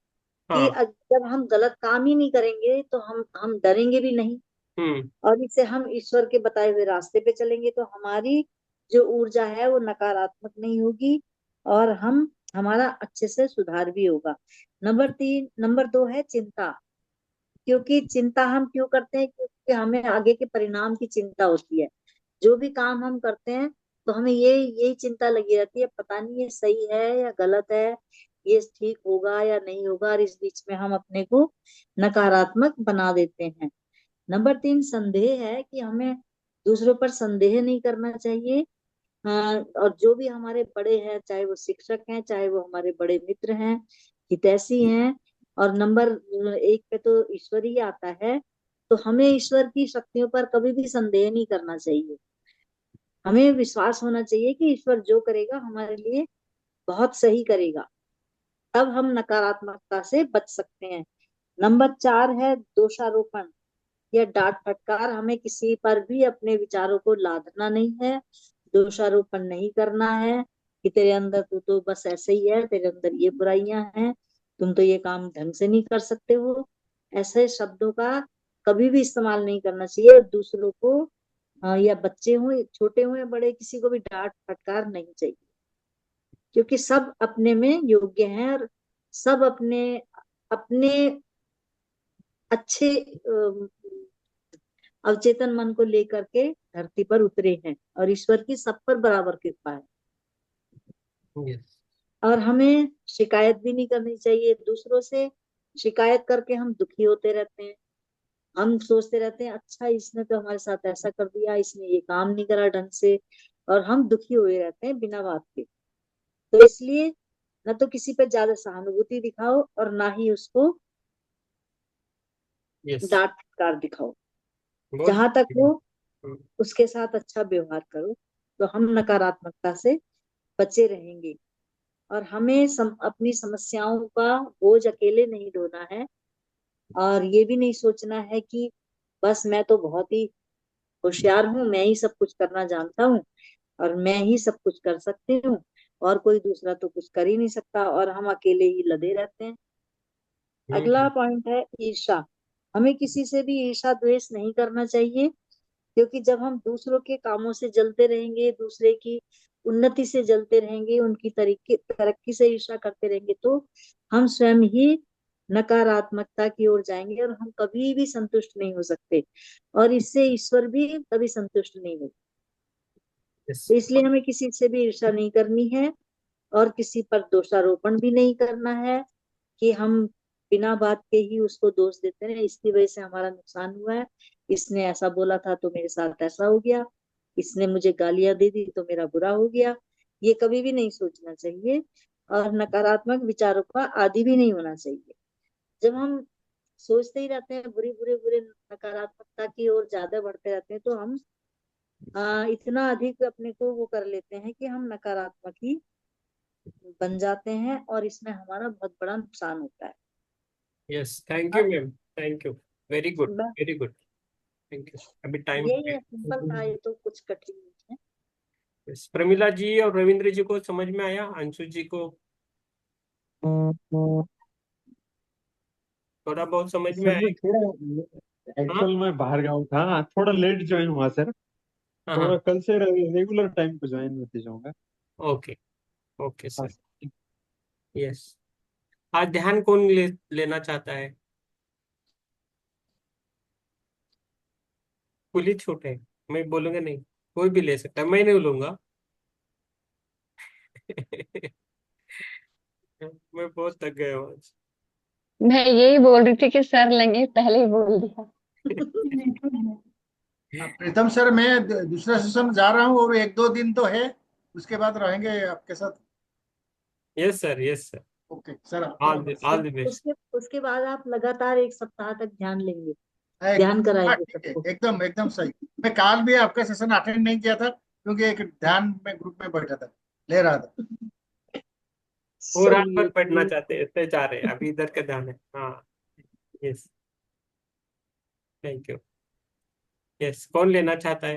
कि हाँ। जब हम गलत काम ही नहीं करेंगे तो हम डरेंगे भी नहीं। हम्म। और इससे हम ईश्वर के बताए हुए रास्ते पे चलेंगे तो हमारी जो ऊर्जा है वो नकारात्मक नहीं होगी, और हम हमारा अच्छे से सुधार भी होगा। नंबर 2 है चिंता। क्योंकि चिंता हम क्यों करते हैं? क्योंकि हमें आगे के परिणाम की चिंता होती है। जो भी काम हम करते हैं तो हमें यही चिंता लगी रहती है, पता नहीं ये सही है या गलत है, ये ठीक होगा या नहीं होगा, और इस बीच में हम अपने को नकारात्मक बना देते हैं। नंबर 3 संदेह है कि हमें दूसरों पर संदेह नहीं करना चाहिए। और जो भी हमारे बड़े हैं, चाहे वो शिक्षक हैं, चाहे वो हमारे बड़े मित्र हैं, हितैषी हैं, और नंबर 1 पे तो ईश्वर ही आता है। तो हमें ईश्वर की शक्तियों पर कभी भी संदेह नहीं करना चाहिए। हमें विश्वास होना चाहिए कि ईश्वर जो करेगा हमारे लिए बहुत सही करेगा। तब हम नकारात्मकता से बच सकते हैं। नंबर 4 है दोषारोपण या डांट फटकार। हमें किसी पर भी अपने विचारों को लादना नहीं है, दोषारोपण नहीं करना है कि तेरे अंदर तो बस ऐसे ही है, तेरे अंदर ये बुराइयां हैं, तुम तो ये काम ढंग से नहीं कर सकते हो। ऐसे शब्दों का कभी भी इस्तेमाल नहीं करना चाहिए। और दूसरों को या बच्चे हों, छोटे हों या बड़े, किसी को भी डांट फटकार नहीं चाहिए, क्योंकि सब अपने में योग्य हैं और सब अपने अपने अच्छे अवचेतन मन को लेकर के धरती पर उतरे हैं, और ईश्वर की सब पर बराबर कृपा है। यस। और हमें शिकायत भी नहीं करनी चाहिए दूसरों से। शिकायत करके हम दुखी होते रहते हैं। हम सोचते रहते हैं अच्छा इसने तो हमारे साथ ऐसा कर दिया, इसने ये काम नहीं करा ढंग से, और हम दुखी हुए रहते हैं बिना बात के। तो इसलिए न तो किसी पे ज्यादा सहानुभूति दिखाओ और ना ही उसको यस, डांट फटकार दिखाओ। बहुत। जहां तक हो हम्म। उसके साथ अच्छा व्यवहार करो, तो हम नकारात्मकता से बचे रहेंगे। और हमें अपनी समस्याओं का बोझ अकेले नहीं ढोना है, और ये भी नहीं सोचना है कि बस मैं तो बहुत ही होशियार हूँ, मैं ही सब कुछ करना जानता हूँ, और मैं ही सब कुछ कर सकती हूँ, और कोई दूसरा तो कुछ कर ही नहीं सकता, और हम अकेले ही लदे रहते हैं। अगला हम्म। पॉइंट है ईर्ष्या। हमें किसी से भी ईर्ष्या द्वेष नहीं करना चाहिए, क्योंकि जब हम दूसरों के कामों से जलते रहेंगे, दूसरे की उन्नति से जलते रहेंगे, उनकी तरीके तरक्की से ईर्ष्या करते रहेंगे, तो हम स्वयं ही नकारात्मकता की ओर जाएंगे, और हम कभी भी संतुष्ट नहीं हो सकते, और इससे ईश्वर भी कभी संतुष्ट नहीं होगा। यस। तो इसलिए हमें किसी से भी ईर्ष्या नहीं करनी है, और किसी पर दोषारोपण भी नहीं करना है कि हम बिना बात के ही उसको दोष देते हैं, इसकी वजह से हमारा नुकसान हुआ है, इसने ऐसा बोला था तो मेरे साथ ऐसा हो गया, इसने मुझे गालियां दे दी तो मेरा बुरा हो गया। ये कभी भी नहीं सोचना चाहिए, और नकारात्मक विचारों का आदी भी नहीं होना चाहिए। जब हम सोचते ही रहते हैं बुरी बुरे बुरे नकारात्मकता की ओर ज्यादा बढ़ते रहते हैं, तो हम इतना अधिक अपने को वो कर लेते हैं कि हम नकारात्मक ही बन जाते हैं, और इसमें हमारा बहुत बड़ा नुकसान होता है। यस, थैंक यू और ma'am, thank you. Very good, बस वेरी गुड। Thank you. अभी टाइम हो यही है, सिंपल था, गया। ये तो कुछ कठिन नहीं है। यस, प्रमिला जी और रविंद्र जी को समझ में आया, अंशु जी को थोड़ा बहुत समझ में सर मैं आया? थोड़ा हाँ एक्चुअल में बाहर गाँव था, थोड़ा लेट ज्वाइन हुआ सर। हाँ थोड़ा हाँ। कल से रेगुलर टाइम पे ज्वाइन होते जाऊंगा। ओके ओके हाँ सर। सर। यस। आज ध्यान कौन लेना चाहता है? खुली छूट है, मैं बोलूंगा नहीं, कोई भी ले सकता है, मैं नहीं लूंगा। मैं बहुत थक गया हूँ आज। मैं यही बोल रही थी कि सर लेंगे, पहले ही बोल दिया। प्रीतम सर, मैं दूसरा सेशन जा रहा हूँ और एक दो दिन तो है, उसके बाद रहेंगे आपके साथ। Yes sir, yes sir. Okay sir, आपको ऑल द बेस्ट। उसके उसके बाद आप लगातार 1 सप्ताह तक ध्यान लेंगे, एक, ध्यान हाँ कराएंगे ठीक है, सबको। एकदम एकदम सही। मैं काल भी आपका सेशन अटेंड नहीं किया था, क्योंकि एक ध्यान में ग्रुप में बैठा था, ले रहा था। वो रात सही भर है, पढ़ना सही है। चाहते हैं इसलिए जा रहे हैं, अभी इधर का ध्यान है। हाँ। यस। Thank you. यस, कौन लेना चाहता है?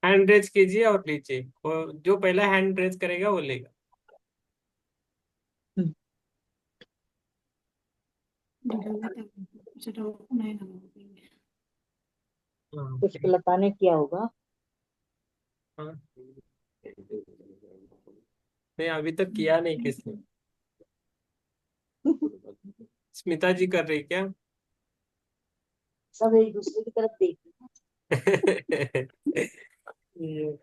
हैंड रेज कीजिए और लीजिए, जो पहला हैंड रेज करेगा वो लेगा। हाँ पुष्पलता ने किया होगा। हाँ। नहीं, अभी तक किया नहीं किसने। स्मिता जी कर रही क्या? सब एक दूसरे की तरफ देख ये-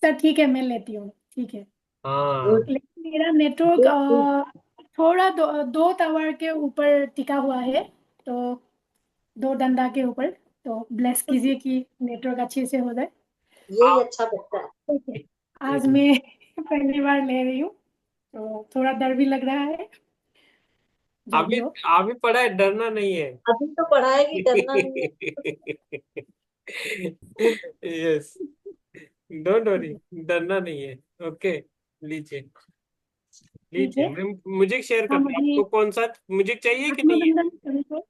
सर ठीक है, मैं लेती हूँ, ठीक है। हाँ। गुड लेकिन मेरा नेटवर्क गुड। थोड़ा दो टावर के ऊपर टिका हुआ है, तो दो डंडा के ऊपर। तो ब्लेस कीजिए कि नेटवर्क अच्छे से हो जाए। यही आप अच्छा बच्चा है। ठीक है। आज मैं पहली बार ले रही हूँ, तो थोड़ा डर भी लग रहा है, जो भी अभी हो। अभी पढ़ा है, डरना नहीं है। अभी तो पढ़ाएगी, डरना नहीं है। गुड। यस, डोंट वरी, डरना नहीं है। ओके, लीजिए ठीक लीजिए। है। मैं म्यूजिक शेयर हम करता हूँ, अभी आपको कौन सा म्यूजिक चाहिए कि नहीं है? आत्मबंधन करें तो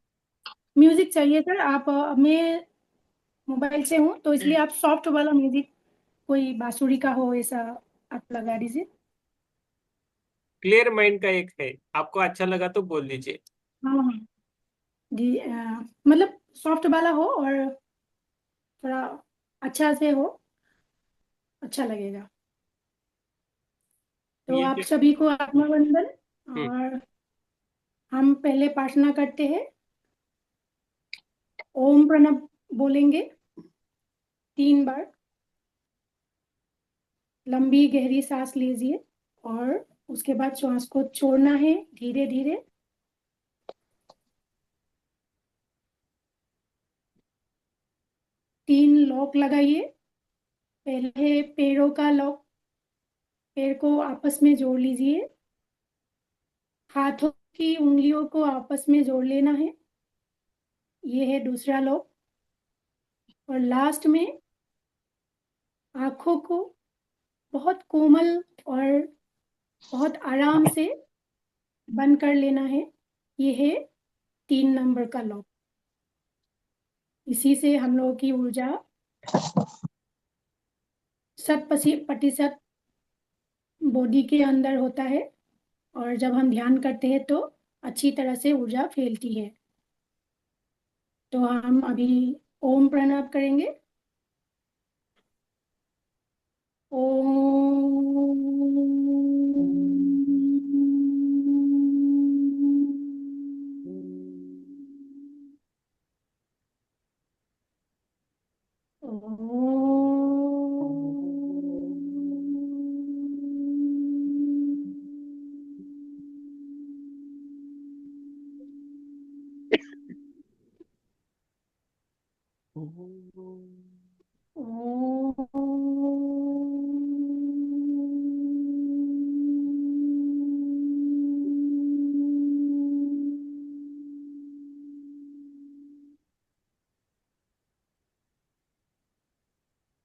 म्यूजिक चाहिए सर। आप मैं मोबाइल से हूँ, तो इसलिए आप सॉफ्ट वाला म्यूजिक, कोई बांसुरी का हो ऐसा, आप लगा दीजिए। क्लियर माइंड का एक है, आपको अच्छा लगा तो बोल दीजिए। हाँ हाँ जी, मतलब सॉफ्ट वाला हो और थोड़ा अच्छा से हो, अच्छा लगेगा। तो ये आप जो सभी को आत्मबंधन। हम्म, और हम पहले प्रार्थना करते हैं। ओम प्रणव बोलेंगे 3 बार। लंबी गहरी सांस लीजिए और उसके बाद श्वास को छोड़ना है धीरे धीरे। 3 लॉक लगाइए। पहले पैरों का लॉक, पैर को आपस में जोड़ लीजिए। हाथों की उंगलियों को आपस में जोड़ लेना है, ये है दूसरा लॉक। और लास्ट में आंखों को बहुत कोमल और बहुत आराम से बंद कर लेना है, ये है 3 नंबर का लॉक। इसी से हम लोगों की ऊर्जा 100% बॉडी के अंदर होता है, और जब हम ध्यान करते हैं तो अच्छी तरह से ऊर्जा फैलती है। तो हम अभी ओम प्रणव करेंगे।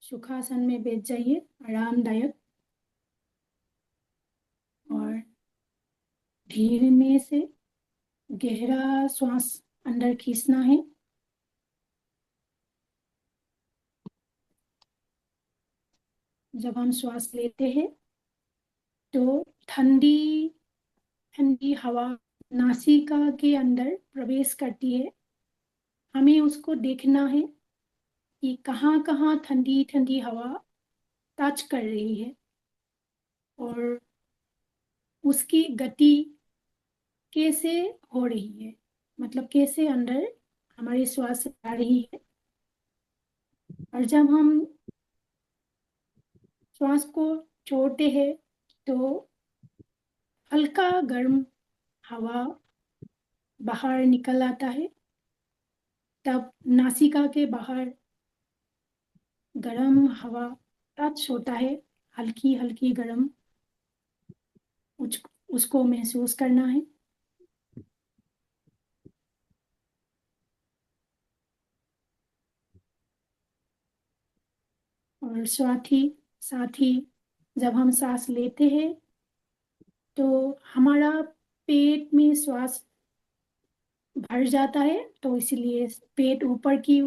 सुखासन में बैठ जाइए, आरामदायक। और धीरे में से गहरा श्वास अंदर खींचना है। जब हम श्वास लेते हैं तो ठंडी ठंडी हवा नासिका के अंदर प्रवेश करती है, हमें उसको देखना है कि कहाँ कहाँ ठंडी ठंडी हवा टच कर रही है और उसकी गति कैसे हो रही है, मतलब कैसे अंदर हमारी श्वास आ रही है। और जब हम श्वास को छोड़ते हैं तो हल्का गर्म हवा बाहर निकल आता है, तब नासिका के बाहर गर्म हवा टच होता है, हल्की हल्की गर्म, उसको महसूस करना है। और साथ ही जब हम सांस लेते हैं तो हमारा पेट में श्वास भर जाता है, तो इसलिए पेट ऊपर की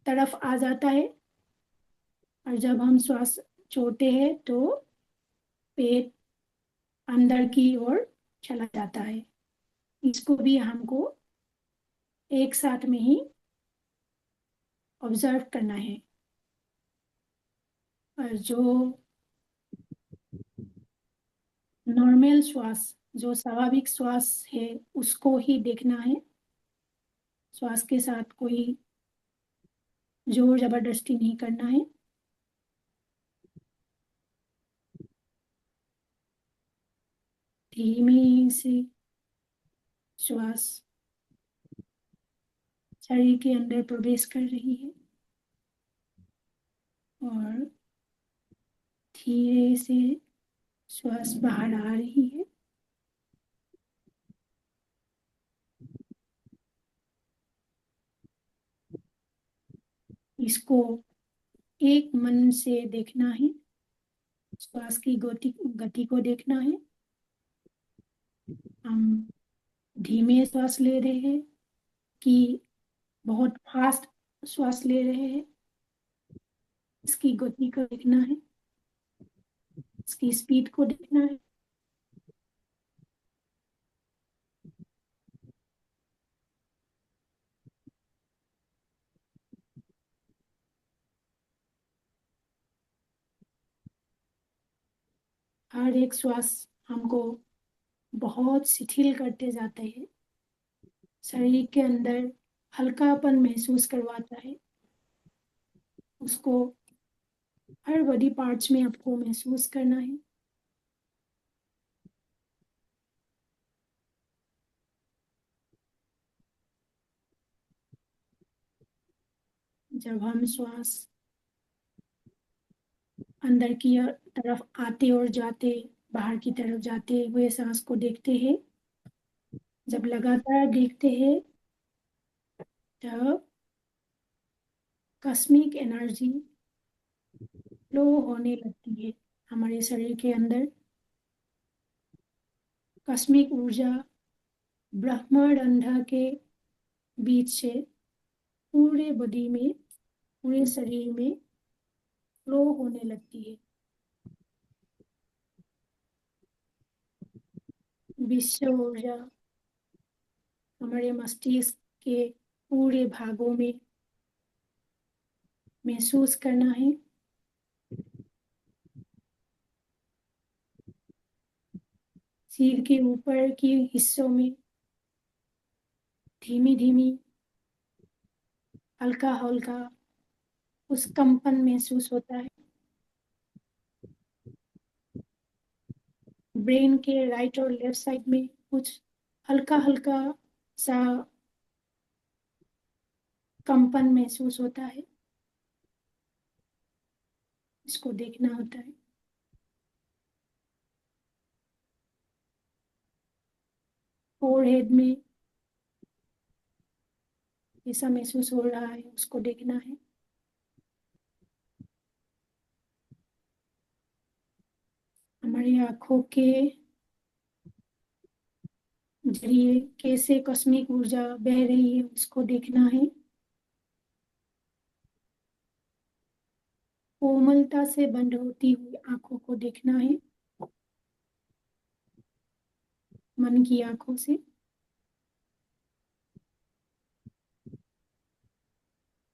तरफ आ जाता है। और जब हम श्वास छोड़ते हैं तो पेट अंदर की ओर चला जाता है। इसको भी हमको एक साथ में ही ऑब्जर्व करना है। और जो नॉर्मल श्वास, जो स्वाभाविक श्वास है, उसको ही देखना है। श्वास के साथ कोई जोर जबरदस्ती नहीं करना है। धीमी से श्वास शरीर के अंदर प्रवेश कर रही है और धीरे से श्वास बाहर आ रही है। इसको एक मन से देखना है, श्वास की गति को देखना है। हम धीमे श्वास ले रहे हैं कि बहुत फास्ट श्वास ले रहे हैं, इसकी गति को देखना है, इसकी स्पीड को देखना है। हर एक श्वास हमको बहुत शिथिल करते जाते हैं, शरीर के अंदर हल्कापन महसूस करवाता है। उसको हर बॉडी पार्ट्स में आपको महसूस करना है। जब हम श्वास अंदर की तरफ आते और जाते, बाहर की तरफ जाते हुए सांस को देखते हैं, जब लगातार देखते हैं तब कॉस्मिक एनर्जी फ्लो होने लगती है हमारे शरीर के अंदर। कॉस्मिक ऊर्जा ब्रह्मांड के बीच से पूरे बॉडी में, पूरे शरीर में फ्लो होने लगती है। विश्व ऊर्जा हमारे मस्तिष्क के पूरे भागों में महसूस करना है। सिर के ऊपर के हिस्सों में धीमी धीमी, हल्का हल्का उस कंपन महसूस होता है। ब्रेन के राइट और लेफ्ट साइड में कुछ हल्का हल्का सा कंपन महसूस होता है, इसको देखना होता है। फोरहेड में ऐसा महसूस हो रहा है, उसको देखना है। हमारी आंखों के जरिए कैसे कॉस्मिक ऊर्जा बह रही है, उसको देखना है। कोमलता से बंद होती हुई आंखों को देखना है। मन की आंखों से।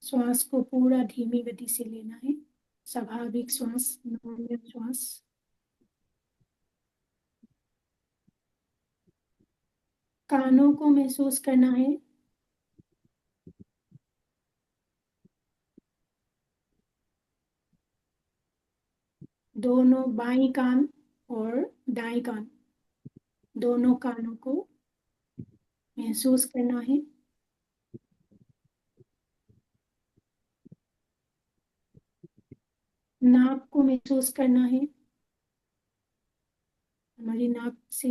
श्वास को पूरा धीमी गति से लेना है, स्वाभाविक श्वास, नॉर्मल श्वास। कानों को महसूस करना है, दोनों बाईं कान और दाएं कान, दोनों कानों को महसूस करना है। नाक को महसूस करना है, हमारी नाक से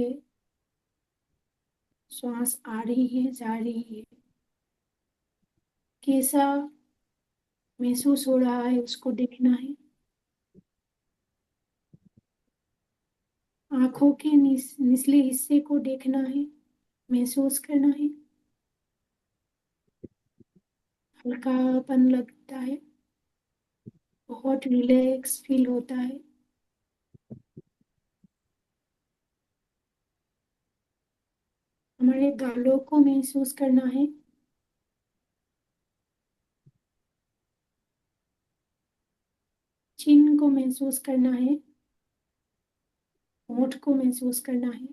श्वास आ रही है, जा रही है, कैसा महसूस हो रहा है उसको देखना है। आंखों के निचले हिस्से को देखना है, महसूस करना है। हल्कापन लगता है, बहुत रिलैक्स फील होता है। हमारे गालों को महसूस करना है, चिन को महसूस करना है, होंठ को महसूस करना है।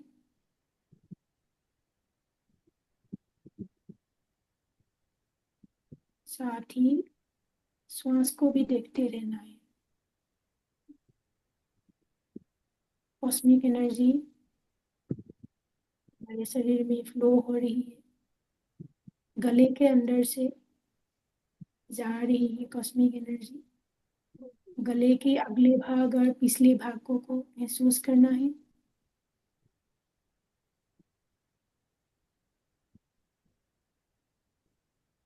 साथ ही श्वास को भी देखते रहना है। कॉस्मिक एनर्जी हमारे शरीर में फ्लो हो रही है, गले के अंदर से जा रही है कॉस्मिक एनर्जी। गले के अगले भाग और पिछले भागों को महसूस करना है।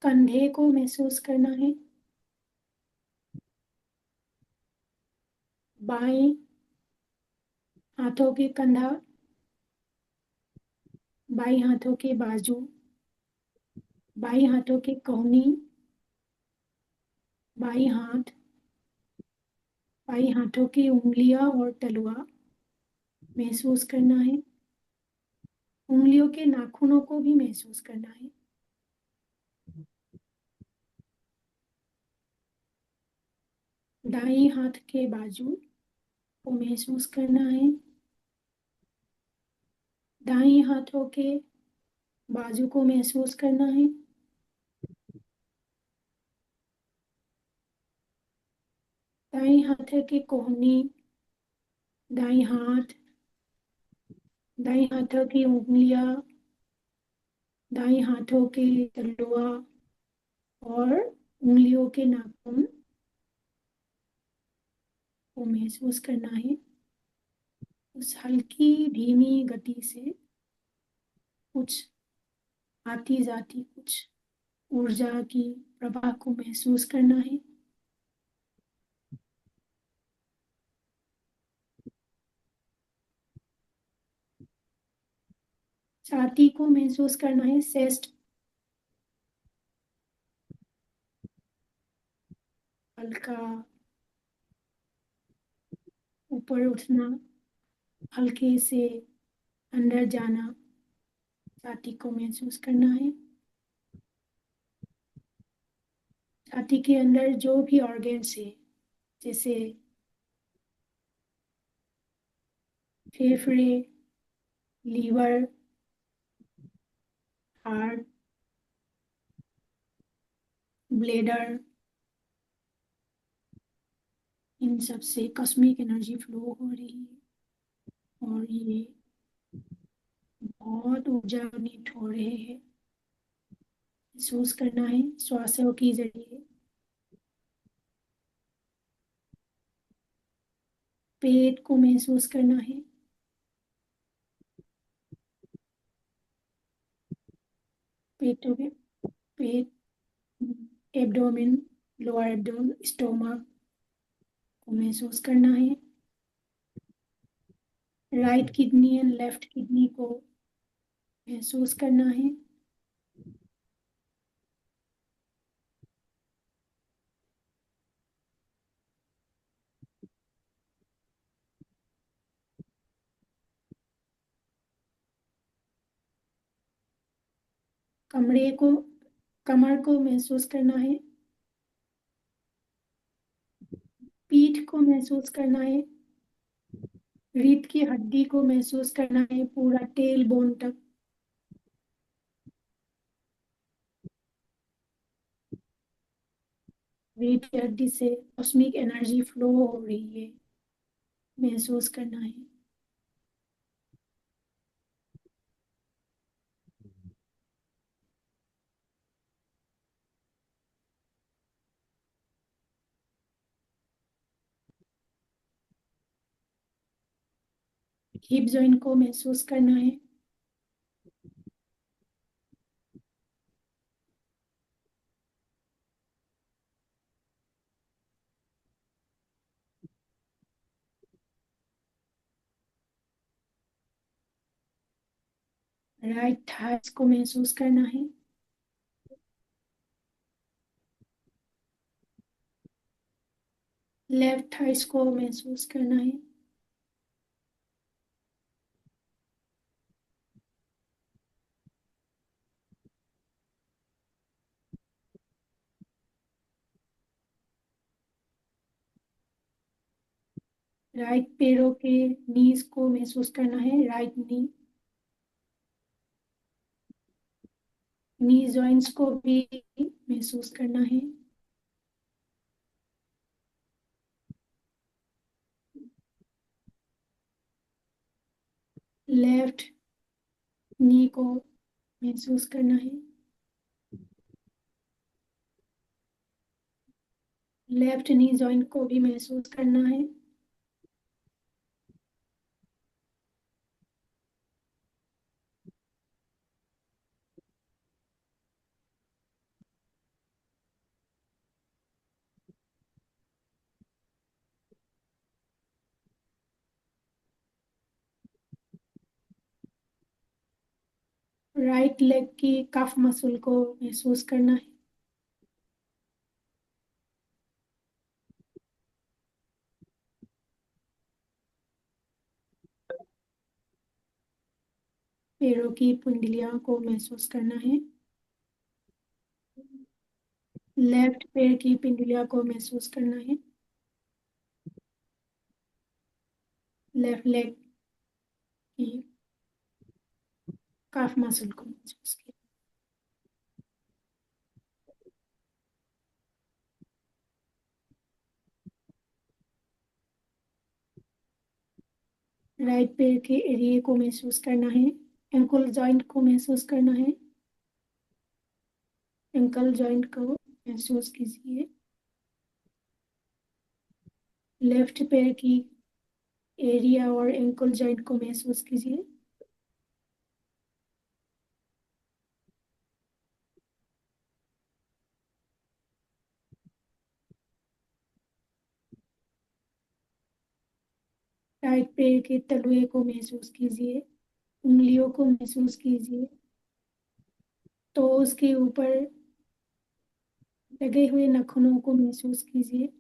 कंधे को महसूस करना है, बाएं हाथों के कंधा, बाएं हाथों के बाजू, बाएं हाथों के कोहनी, बाएं हाथ, बाएं हाथों की उंगलियां और तलुआ महसूस करना है। उंगलियों के नाखूनों को भी महसूस करना है। दाएं हाथ के बाजू को महसूस करना है। दाएं हाथों के बाजू को महसूस करना है। दाएं हाथ के कोहनी, दाएं हाथ, दाएं हाथों की उंगलियां, दाएं हाथों के तलुआ और उंगलियों के नाखून को महसूस करना है। उस हल्की धीमी गति से कुछ आती जाती कुछ ऊर्जा की प्रवाह को महसूस करना है। छाती को महसूस करना है, चेस्ट हल्का ऊपर उठना, हल्के से अंदर जाना, छाती को महसूस करना है। छाती के अंदर जो भी ऑर्गन्स है, जैसे फेफड़े, लीवर, हार्ट, ब्लेडर, इन सब से कॉस्मिक एनर्जी फ्लो हो रही है और ये बहुत ऊर्जा नीट हो रहे हैं। महसूस करना है श्वासों के जरिए। पेट को महसूस करना है, पेटों के पेट, एब्डोमेन, लोअर एब्डोमेन, स्टोमक को महसूस करना है। Right kidney and left kidney को महसूस करना है। कमर को महसूस करना है, पीठ को महसूस करना है, रीढ़ की हड्डी को महसूस करना है, पूरा टेल बोन तक। रीढ़ की हड्डी से कॉस्मिक एनर्जी फ्लो हो रही है, महसूस करना है। हिप जॉइंट को महसूस करना है, राइट थाइस को महसूस करना है, लेफ्ट थाइस को महसूस करना है, राइट पैरों के नीज को महसूस करना है, राइट नी जॉइंट्स को भी महसूस करना है, लेफ्ट नी को महसूस करना है, लेफ्ट नी जॉइंट को भी महसूस करना है, राइट लेग की कफ मसल को महसूस करना है, पैरों की पुंडलियों को महसूस करना है, लेफ्ट पैर की पिंडलियों को महसूस करना है, लेफ्ट लेग की काफ मसल को महसूस किया, राइट पैर के एरिए को महसूस करना है, एंकल जॉइंट को महसूस करना है, एंकल जॉइंट को महसूस कीजिए, लेफ्ट पैर की एरिया और एंकल जॉइंट को महसूस कीजिए, राइट पैर के तलुए को महसूस कीजिए, उंगलियों को महसूस कीजिए, तो उसके ऊपर लगे हुए नाखूनों को महसूस कीजिए,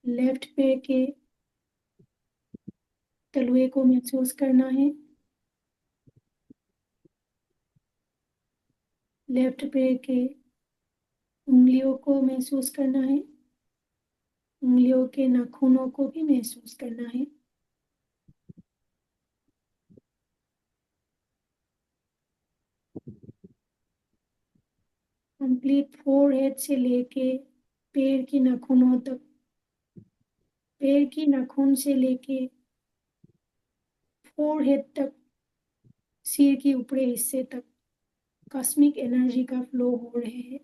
लेफ्ट पैर के तलुए को महसूस करना है, लेफ्ट पैर के उंगलियों को महसूस करना है, उंगलियों के नाखूनों को भी महसूस करना है, कंप्लीट फोरहेड से लेके पैर की नाखूनों तक, पैर की नाखून से लेके फोरहेड तक, सिर के ऊपरी हिस्से तक कॉस्मिक एनर्जी का फ्लो हो रहे हैं।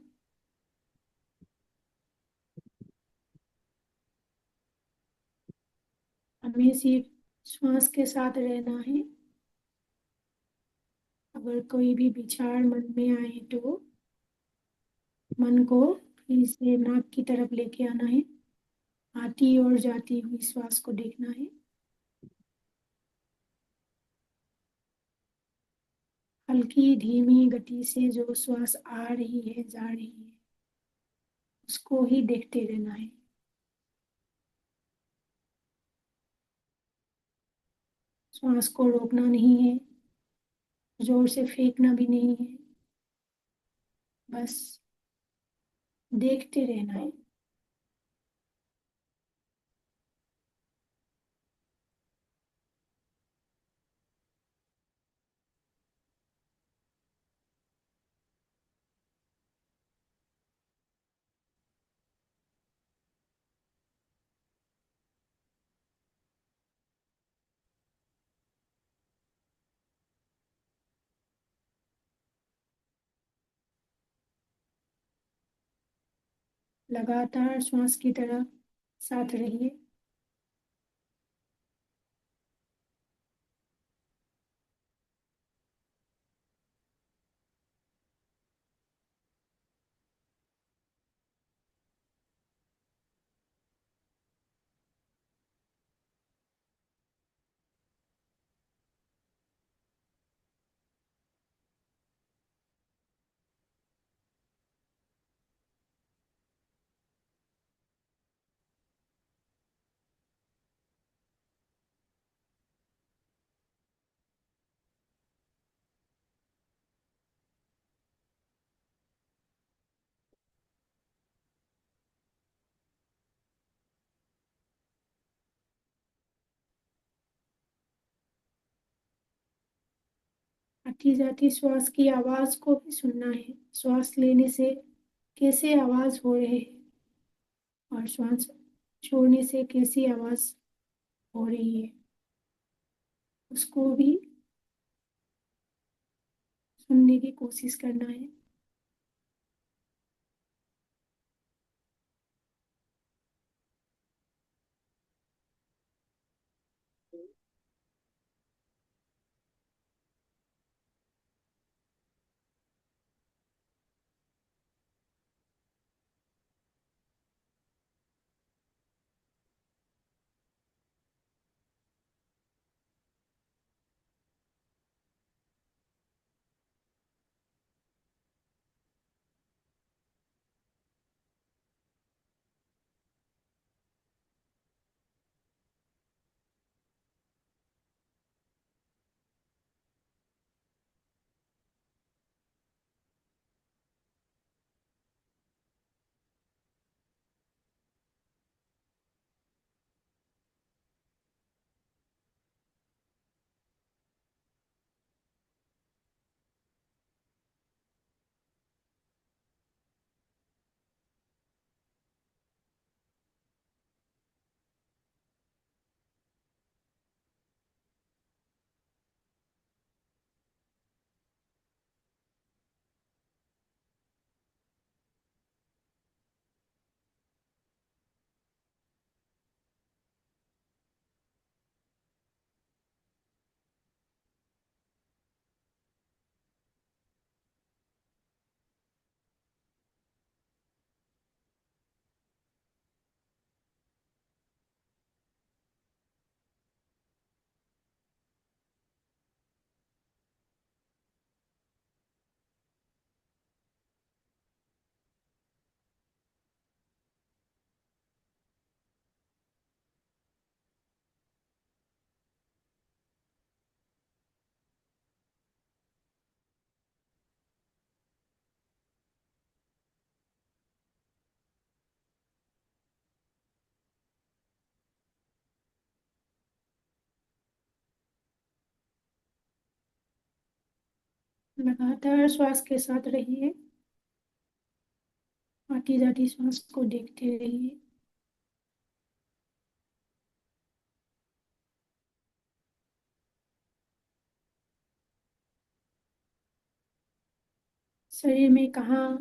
हमें सिर्फ श्वास के साथ रहना है। अगर कोई भी विचार मन में आए तो मन को फिर से नाक की तरफ लेके आना है, आती और जाती हुई श्वास को देखना है। हल्की धीमी गति से जो श्वास आ रही है जा रही है उसको ही देखते रहना है। श्वास को रोकना नहीं है, जोर से फेंकना भी नहीं है, बस देखते रहना है। लगातार श्वास की तरफ साथ रहिए। आती जाती श्वास की आवाज को भी सुनना है। श्वास लेने से कैसे आवाज हो रहे हैं और श्वास छोड़ने से कैसी आवाज हो रही है, उसको भी सुनने की कोशिश करना है। लगातार श्वास के साथ रहिए। आती जाती श्वास को देखते रहिए। शरीर में कहाँ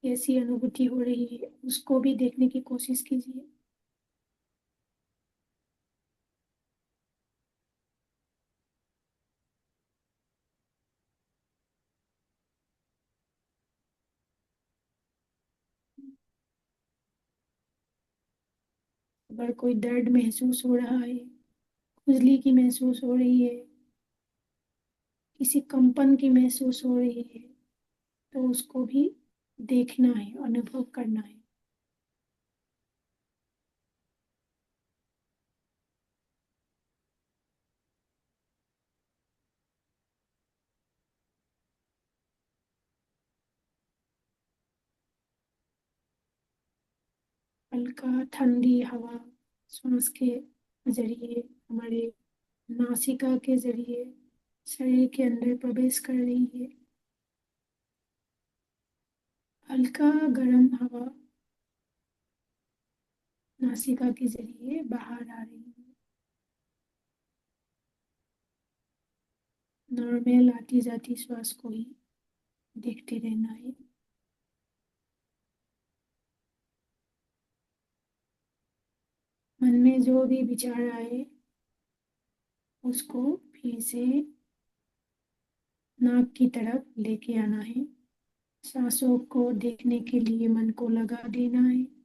कैसी अनुभूति हो रही है, उसको भी देखने की कोशिश कीजिए। अगर कोई दर्द महसूस हो रहा है, खुजली की महसूस हो रही है, किसी कंपन की महसूस हो रही है, तो उसको भी देखना है, अनुभव करना है। हल्का ठंडी हवा श्वास के जरिए हमारे नासिका के जरिए शरीर के अंदर प्रवेश कर रही है। हल्का गर्म हवा नासिका के जरिए बाहर आ रही है। नॉर्मल आती जाती श्वास को ही देखते रहना है। मन में जो भी विचार आए उसको फिर से नाक की तरफ लेके आना है। सांसों को देखने के लिए मन को लगा देना है।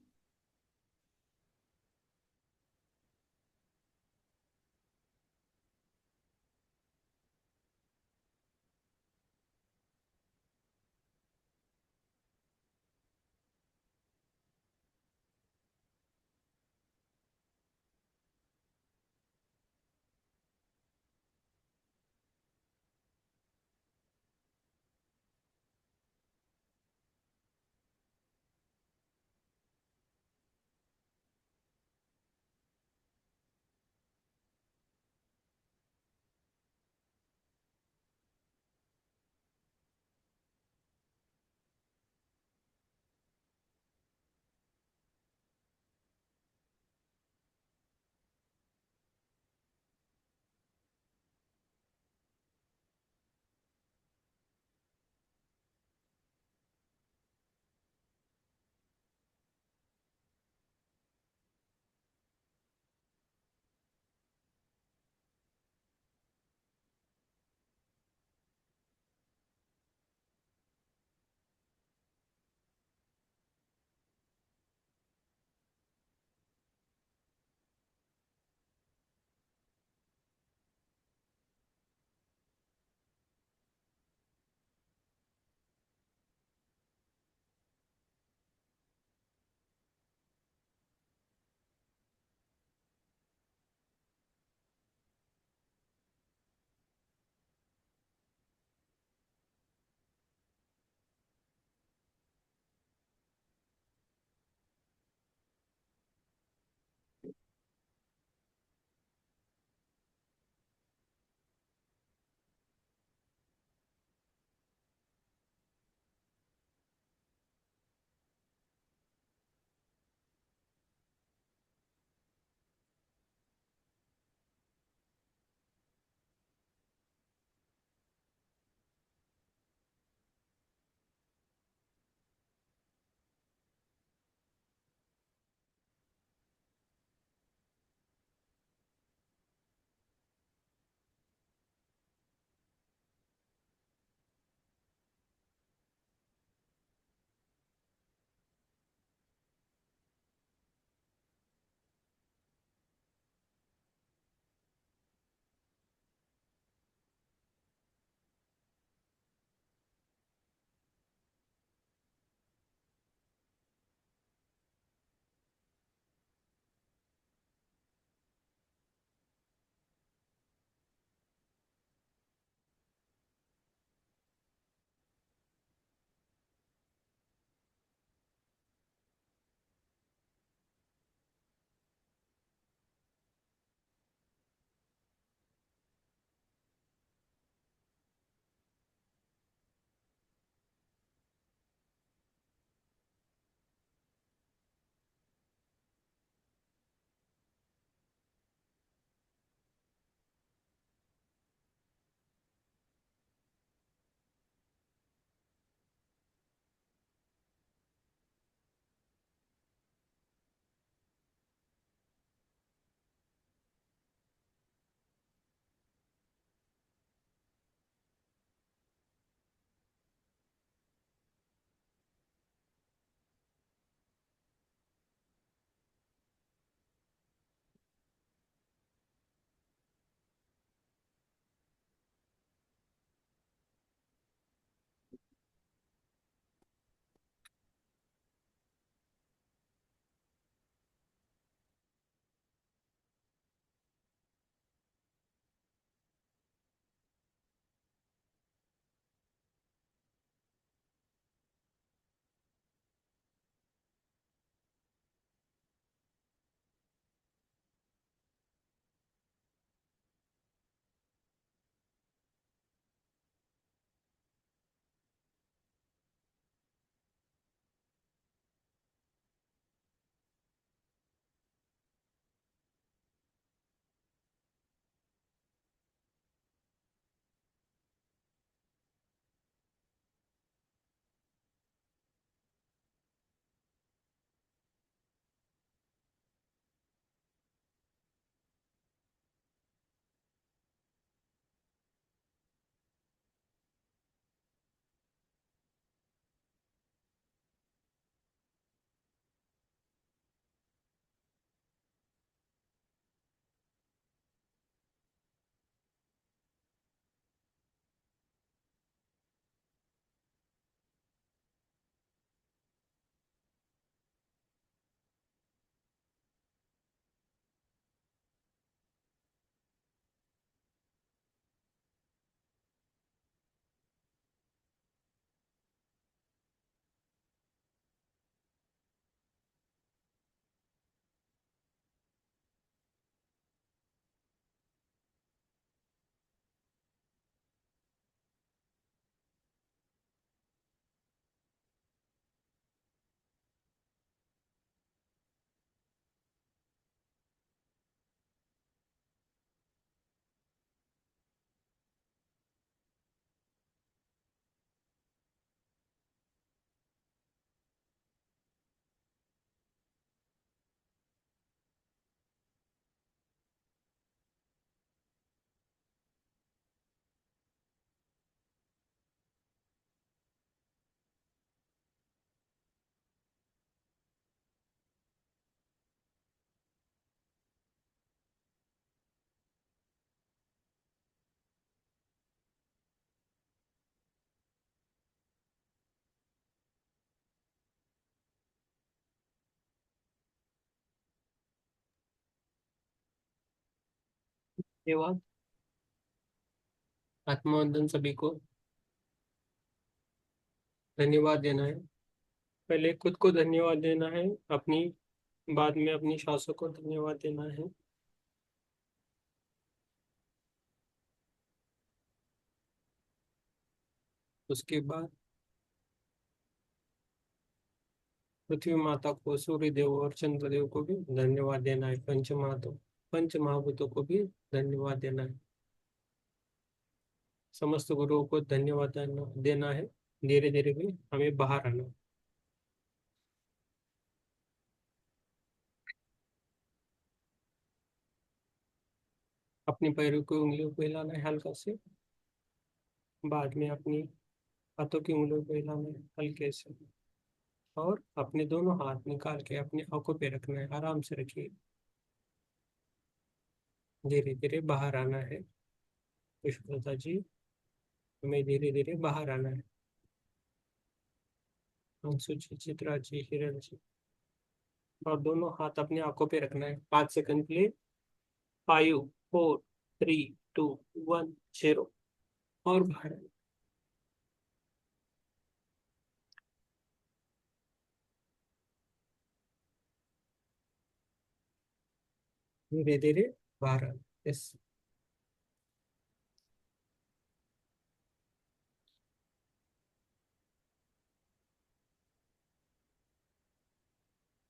ये बात आत्मवंदन सभी को धन्यवाद देना है। पहले खुद को धन्यवाद देना है, अपनी बाद में अपनी सांसों को धन्यवाद देना है। उसके बाद पृथ्वी माता को, सूर्य देव और चंद्रदेव को भी धन्यवाद देना है। पंच महाभूतों को भी धन्यवाद देना है। समस्त गुरुओं को धन्यवाद देना है। धीरे धीरे भी हमें बाहर आना है। अपनी पैरों की उंगलियों को हिलाना है हल्का से। बाद में अपनी हाथों की उंगलियों को हिलाना है हल्के से। और अपने दोनों हाथ निकाल के अपनी आंखों पे रखना है। आराम से रखिए। धीरे धीरे बाहर आना है। पुष्पलता जी, हमें धीरे धीरे बाहर आना है। अंशु जी, चित्रा जी, हिरण जी, और दोनों हाथ अपनी आंखों पे रखना है 5 सेकंड के लिए। 5 4 3 2 1 0। और बाहर आना। धीरे धीरे बाहर आना। यस।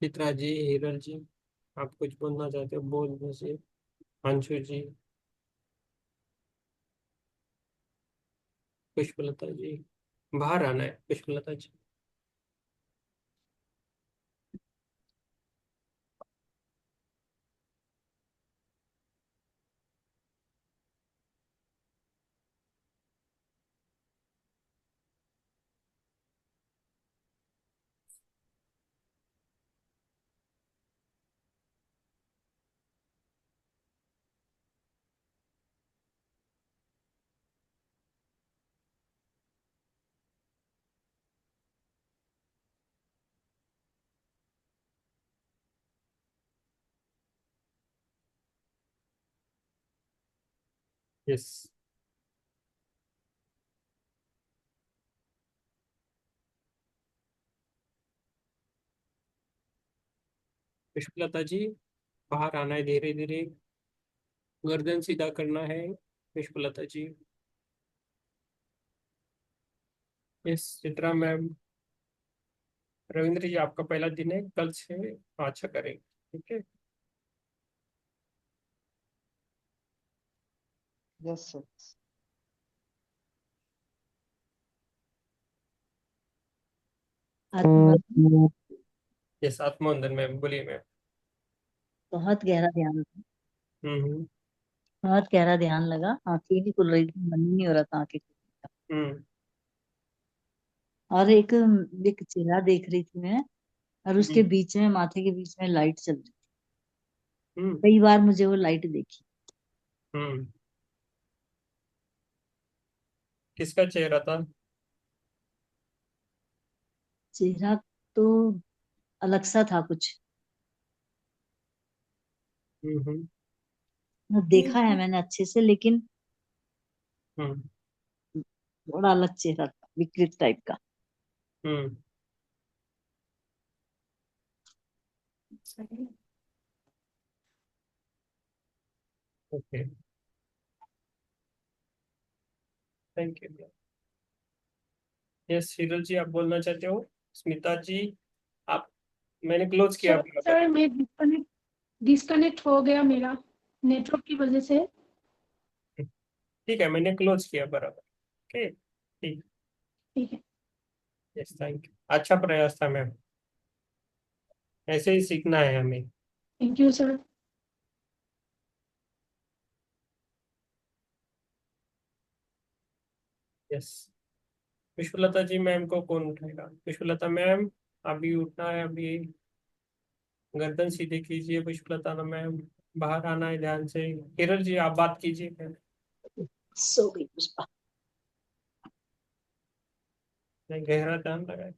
चित्रा जी, हिरण जी, आप कुछ बोलना चाहते हो बोल दीजिए। अंशु जी, पुष्पलता जी, बाहर आना है पुष्पलता जी। यस। पुष्पलता जी, बाहर आना है धीरे धीरे। गर्दन सीधा करना है पुष्पलता जी। यस। चित्रा मैम, रविंद्र जी, आपका पहला दिन है, कल से अच्छा करेंगे। ठीक है। Yes sir. आत्मवंदन। यस, आत्मवंदन मैम, बोलिए मैम। बहुत गहरा ध्यान, हम्म। बहुत गहरा ध्यान लगा। आंखें नहीं खुल रही थी, मन ही नहीं हो रहा था आंखें खोलने हम्म। का। और एक एक चेहरा देख रही थी मैं, और उसके हम्म। बीच में, माथे के बीच में लाइट चल रही थी। हम्म। कई बार मुझे वो लाइट देखी। हम्म। किसका चेहरा था? चेहरा तो अलग सा था कुछ। हम्म। देखा है मैंने अच्छे से, लेकिन हम्म। थोड़ा अलग चेहरा था, विकृत टाइप का। Hmm. Okay, thank you. Yes, Sheetal ji, आप बोलना चाहते हो? स्मिता जी, आप, मैंने क्लोज किया सर आपका। सर मैं डिस्कनेक्ट हो गया मेरा नेटवर्क की वजह से। ठीक है, मैंने क्लोज किया बराबर। ओके, ठीक। ठीक है। Yes, thank you. अच्छा प्रयास था मैम। ऐसे ही सीखना है हमें। Thank you sir. Yes. Vishwalata ji, ma'am को कौन उठाएगा? विश्वलता मैम, अभी उठना है अभी। गर्दन सीधे कीजिए पुष्पलता मैम। बाहर आना है ध्यान से। किरण जी, आप बात कीजिए फिर। सो गई पुष्पा। नहीं, गहरा ध्यान लगाए।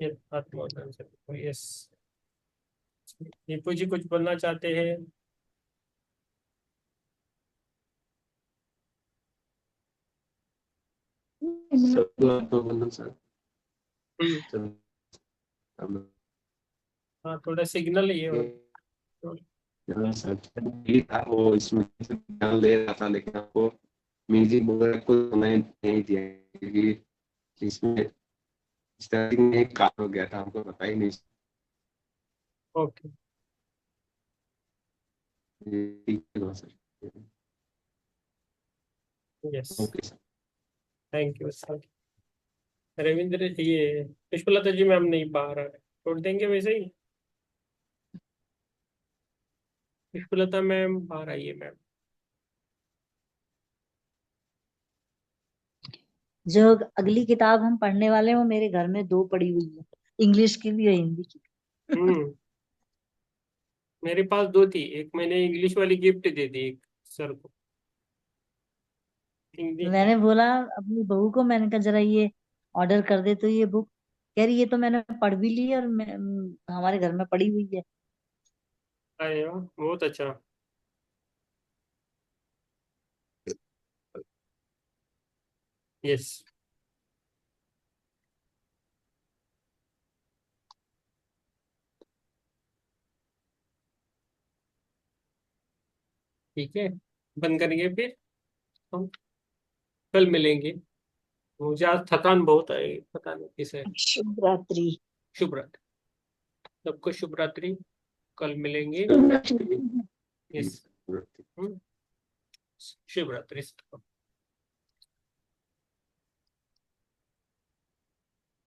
ये आत्मोदन से यस। दीपू जी कुछ बोलना चाहते हैं? हम्म, हाँ थोड़ा सिग्नल ये हो। वो इसमें ध्यान ले रहा था, लेकिन आपको म्यूजिक वगैरह को सुनाई नहीं दिया, क्योंकि इसमें स्टार्टिंग में एक काम हो गया था, हमको पता ही नहीं। Okay sir, yes, okay sir. Thank you sir. Ravindra ये पुष्पलता जी मैम नहीं बाहर आ रहे, छोड़ देंगे वैसे ही। पुष्पलता मैम बाहर आइए मैम। जो अगली किताब हम पढ़ने वाले हैं वो मेरे घर में 2 पड़ी हुई है, इंग्लिश की भी और हिंदी की भी। हम्म, मेरे पास 2 थी, एक मैंने इंग्लिश वाली गिफ्ट दे दी एक सर को, हिंदी। मैंने बोला अपनी बहू को, मैंने कहा जरा ये ऑर्डर कर दे तो ये बुक, कह रही ये तो मैंने पढ़ भी ली है और हमारे घर में पड़ी हुई है। अरे वाह, बहुत अच्छा। यस, ठीक है, बंद करेंगे फिर हम कल मिलेंगे। मुझे आज थकान बहुत है, पता नहीं किसे। शुभ रात्रि। शुभ रात्रि सबको, शुभ रात्रि, कल मिलेंगे। यस, शुभ रात्रि सबको।